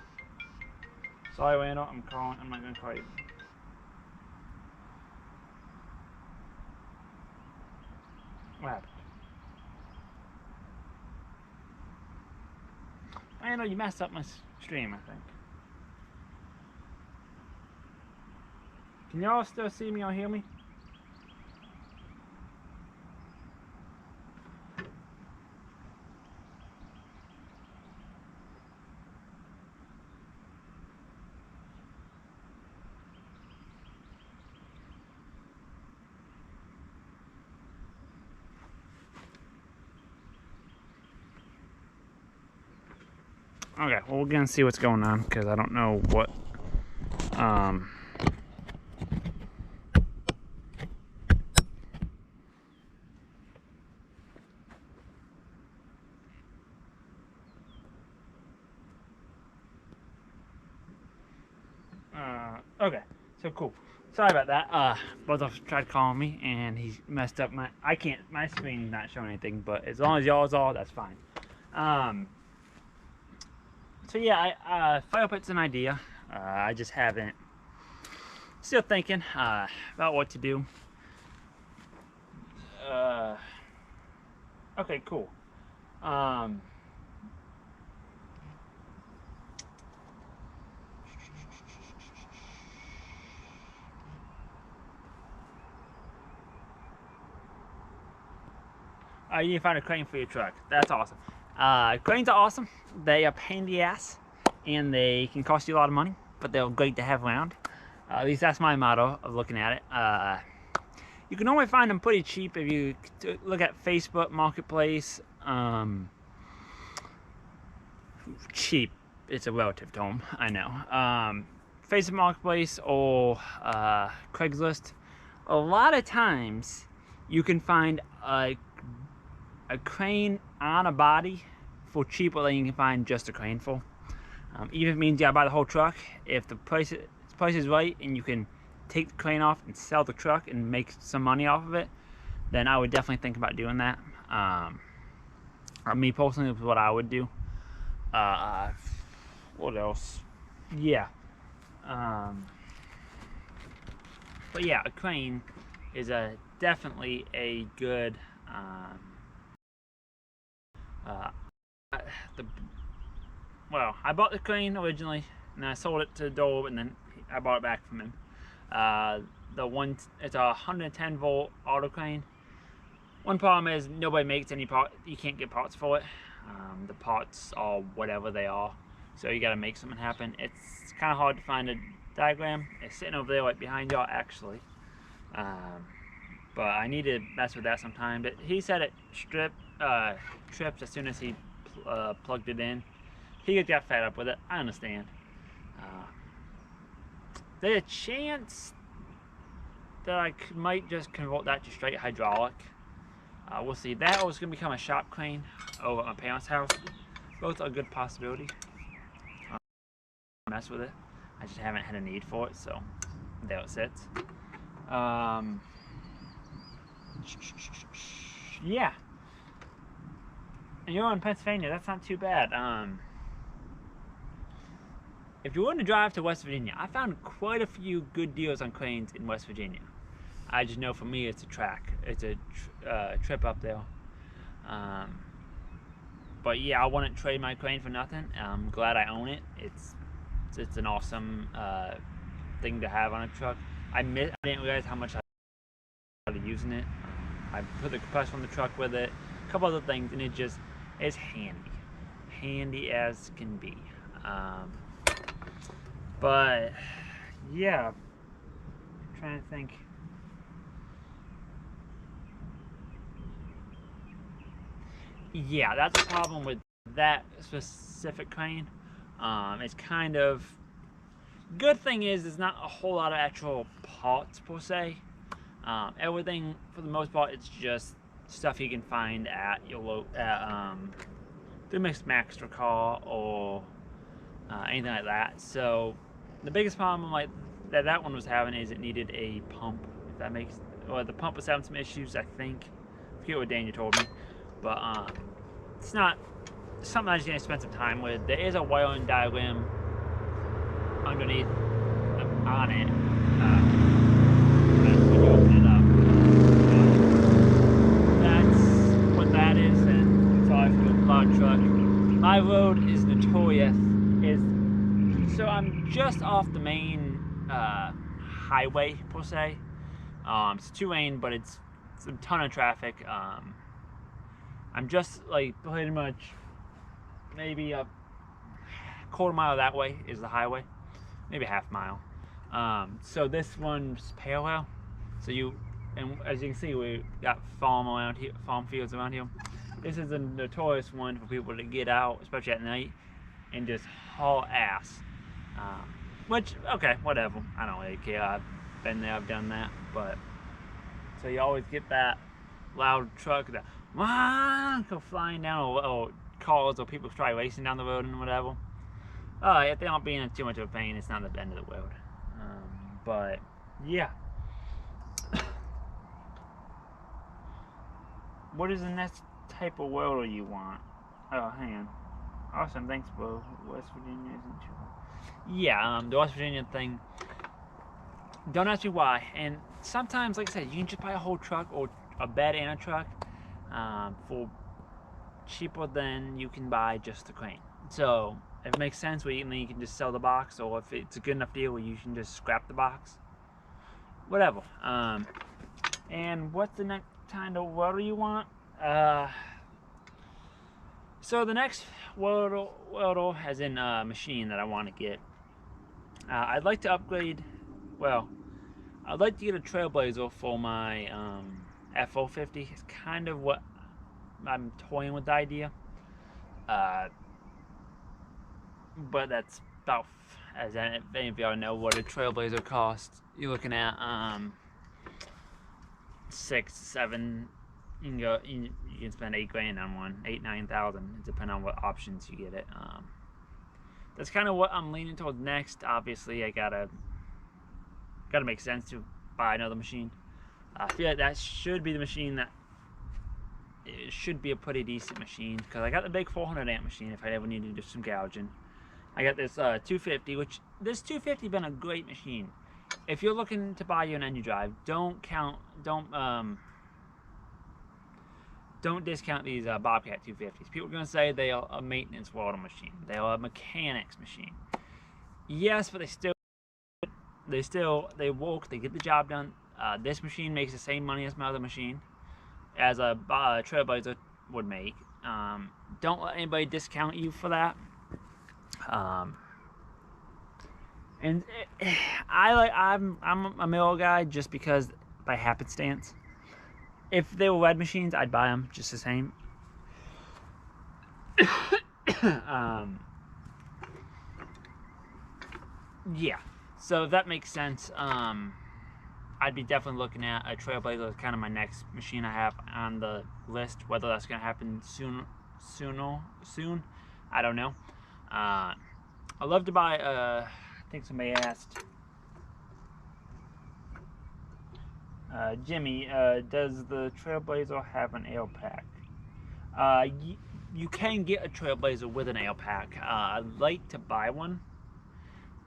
Sorry, Randall, I'm not gonna call you. What happened? Randall, you messed up my stream, I think. Can y'all still see me or hear me? Okay, well, we're gonna see what's going on because I don't know what. Okay, so cool. Sorry about that. Both tried calling me and he messed up my screen's not showing anything, but as long as y'all's all, that's fine. So yeah, fire pit's an idea. I just haven't. Still thinking about what to do. Okay, cool. You need to find a crane for your truck. That's awesome. Cranes are awesome. They are pain in the ass, and they can cost you a lot of money, but they're great to have around. At least that's my motto of looking at it. You can only find them pretty cheap if you look at Facebook Marketplace. Cheap, it's a relative term, I know. Facebook Marketplace or Craigslist. A lot of times you can find a crane on a body for cheaper than you can find just a crane for. Even if it means you gotta buy the whole truck, if the price is right and you can take the crane off and sell the truck and make some money off of it, then I would definitely think about doing that. Me personally, is what I would do. What else? Yeah. But yeah, a crane is definitely a good well, I bought the crane originally, and I sold it to Dole, and then I bought it back from him. It's a 110 volt auto crane. One problem is nobody makes any parts. You can't get parts for it. The parts are whatever they are, so you got to make something happen. It's kind of hard to find a diagram. It's sitting over there, right behind y'all, actually. But I need to mess with that sometime. But he said it tripped as soon as he plugged it in. He got fed up with it. I understand. There's a chance that I might just convert that to straight hydraulic. We'll see. That was going to become a shop crane over at my parents' house. Both are a good possibility. Mess with it. I just haven't had a need for it, so there it sits. Yeah. And you're in Pennsylvania. That's not too bad. If you want to drive to West Virginia, I found quite a few good deals on cranes in West Virginia. I just know for me it's a trip up there. But yeah, I wouldn't trade my crane for nothing. I'm glad I own it. It's an awesome thing to have on a truck. I didn't realize how much I started using it. I put the compressor on the truck with it, a couple other things, and it just is handy as can be. But yeah, I'm trying to think. Yeah, that's the problem with that specific crane. It's kind of good thing is there's not a whole lot of actual parts per se. Everything for the most part it's just stuff you can find at your the Maxtra car or anything like that. So the biggest problem like that one was having is it needed a pump. If that makes, or the pump was having some issues, I think. I forget what Daniel told me, but it's not something I just gonna spend some time with. There is a wiring diagram underneath on it. When you open it up, that's what that is. And sorry for the loud truck. My road is notorious. So I'm just off the main highway per se. It's 2-lane, but it's a ton of traffic. I'm just like pretty much maybe a quarter mile that way is the highway, maybe a half mile. So this one's parallel. So and as you can see, we got farm fields around here. This is a notorious one for people to get out, especially at night, and just haul ass. Which, okay, whatever. I don't really care. I've been there, I've done that. But so you always get that loud truck that go flying down, or cars, or people try racing down the road and whatever. If they aren't being in too much of a pain, it's not the end of the world. But yeah. What is the next type of welder you want? Oh, hang on. Awesome, thanks, bro. West Virginia isn't too. Yeah, the West Virginia thing. Don't ask me why. And sometimes, like I said, you can just buy a whole truck or a bed and a truck for cheaper than you can buy just the crane. So if it makes sense, you can just sell the box, or if it's a good enough deal where you can just scrap the box. Whatever. And what's the next kind of welder you want? So the next Weldle as in machine that I want to get, I'd like to upgrade. Well, I'd like to get a Trailblazer for my F050. It's kind of what I'm toying with the idea. But that's about, as any of y'all know what a Trailblazer costs, you're looking at 6, 7. You can spend $8 grand on one, 8,000-9,000, depending on what options you get it. That's kind of what I'm leaning towards next. Obviously, I gotta make sense to buy another machine. I feel like that should be the machine that it should be a pretty decent machine, because I got the big 400 amp machine if I ever need to do some gouging. I got this 250, which this 250 been a great machine. If you're looking to buy you an engine drive, don't discount these Bobcat 250s. People are gonna say they are a maintenance welding machine. They are a mechanics machine. Yes, but they work. They get the job done. This machine makes the same money as my other machine, as a Trailblazer would make. Don't let anybody discount you for that. I'm a Miller guy just because by happenstance. If they were red machines, I'd buy them just the same. Yeah. So if that makes sense, I'd be definitely looking at a Trailblazer as kind of my next machine I have on the list. Whether that's gonna happen soon, I don't know. I'd love to buy. I think somebody asked. Jimmy, does the Trailblazer have an air pack? You can get a Trailblazer with an air pack. I'd like to buy one,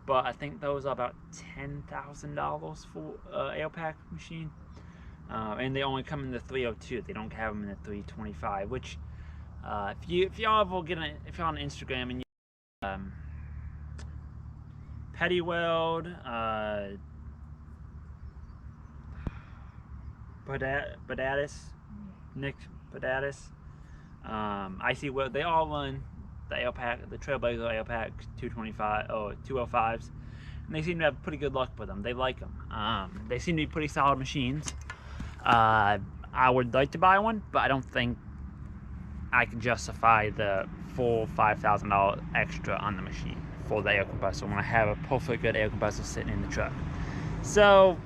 but I think those are about $10,000 for an air pack machine. And they only come in the 302. They don't have them in the 325. Which, if y'all ever if you're on Instagram and you Petty Weld, Nick Badatis, IC Weld, they all run the air pack, the Trailblazer air pack 225 or 205s, and they seem to have pretty good luck with them. They like them. They seem to be pretty solid machines. I would like to buy one, but I don't think I can justify the full $5,000 extra on the machine for the air compressor when I have a perfectly good air compressor sitting in the truck. So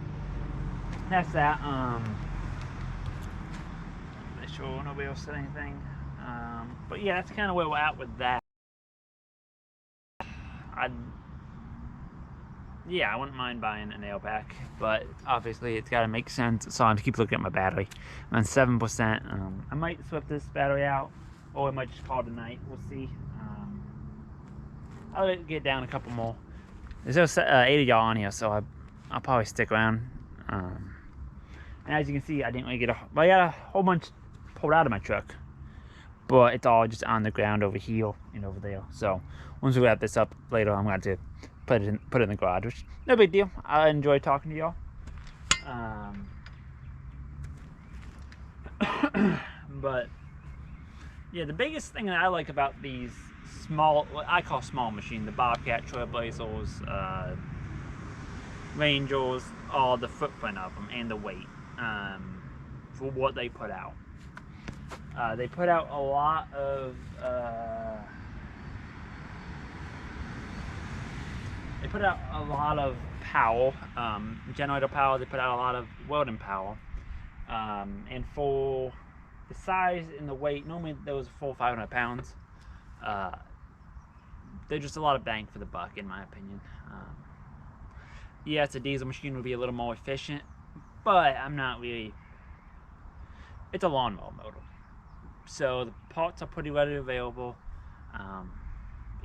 that's that. Make sure nobody else said anything. But yeah, that's kind of where we're at with that. I wouldn't mind buying an air pack, but obviously it's got to make sense. So I keep looking at my battery. I'm on 7%. I might swap this battery out, or I might just call it a night. We'll see. I'll get down a couple more. There's 8 of y'all on here, so I'll probably stick around. And as you can see, I didn't really I got a whole bunch pulled out of my truck, but it's all just on the ground over here and over there. So once we wrap this up later, I'm going to put it in the garage, which no big deal. I enjoy talking to y'all. But yeah, the biggest thing that I like about these small, what I call small machine, the Bobcat, Trailblazers, Rangers, all the footprint of them and the weight, for what they put out. They put out a lot of power, generator power. They put out a lot of welding power, and for the size and the weight, normally those 400 or 500 pounds, they're just a lot of bang for the buck, in my opinion. Yeah, it's a diesel machine, would be a little more efficient, but I'm not really. It's a lawnmower motor, so the parts are pretty readily available.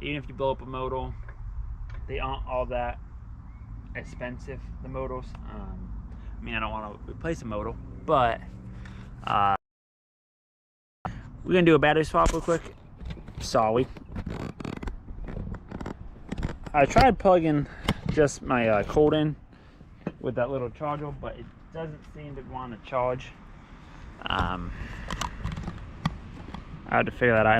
Even if you blow up a motor, they aren't all that expensive, the motors. I mean, I don't want to replace a motor, but we're gonna do a battery swap real quick. Sorry. I tried plugging just my cord in with that little charger, but it doesn't seem to want to charge. I had to figure that out.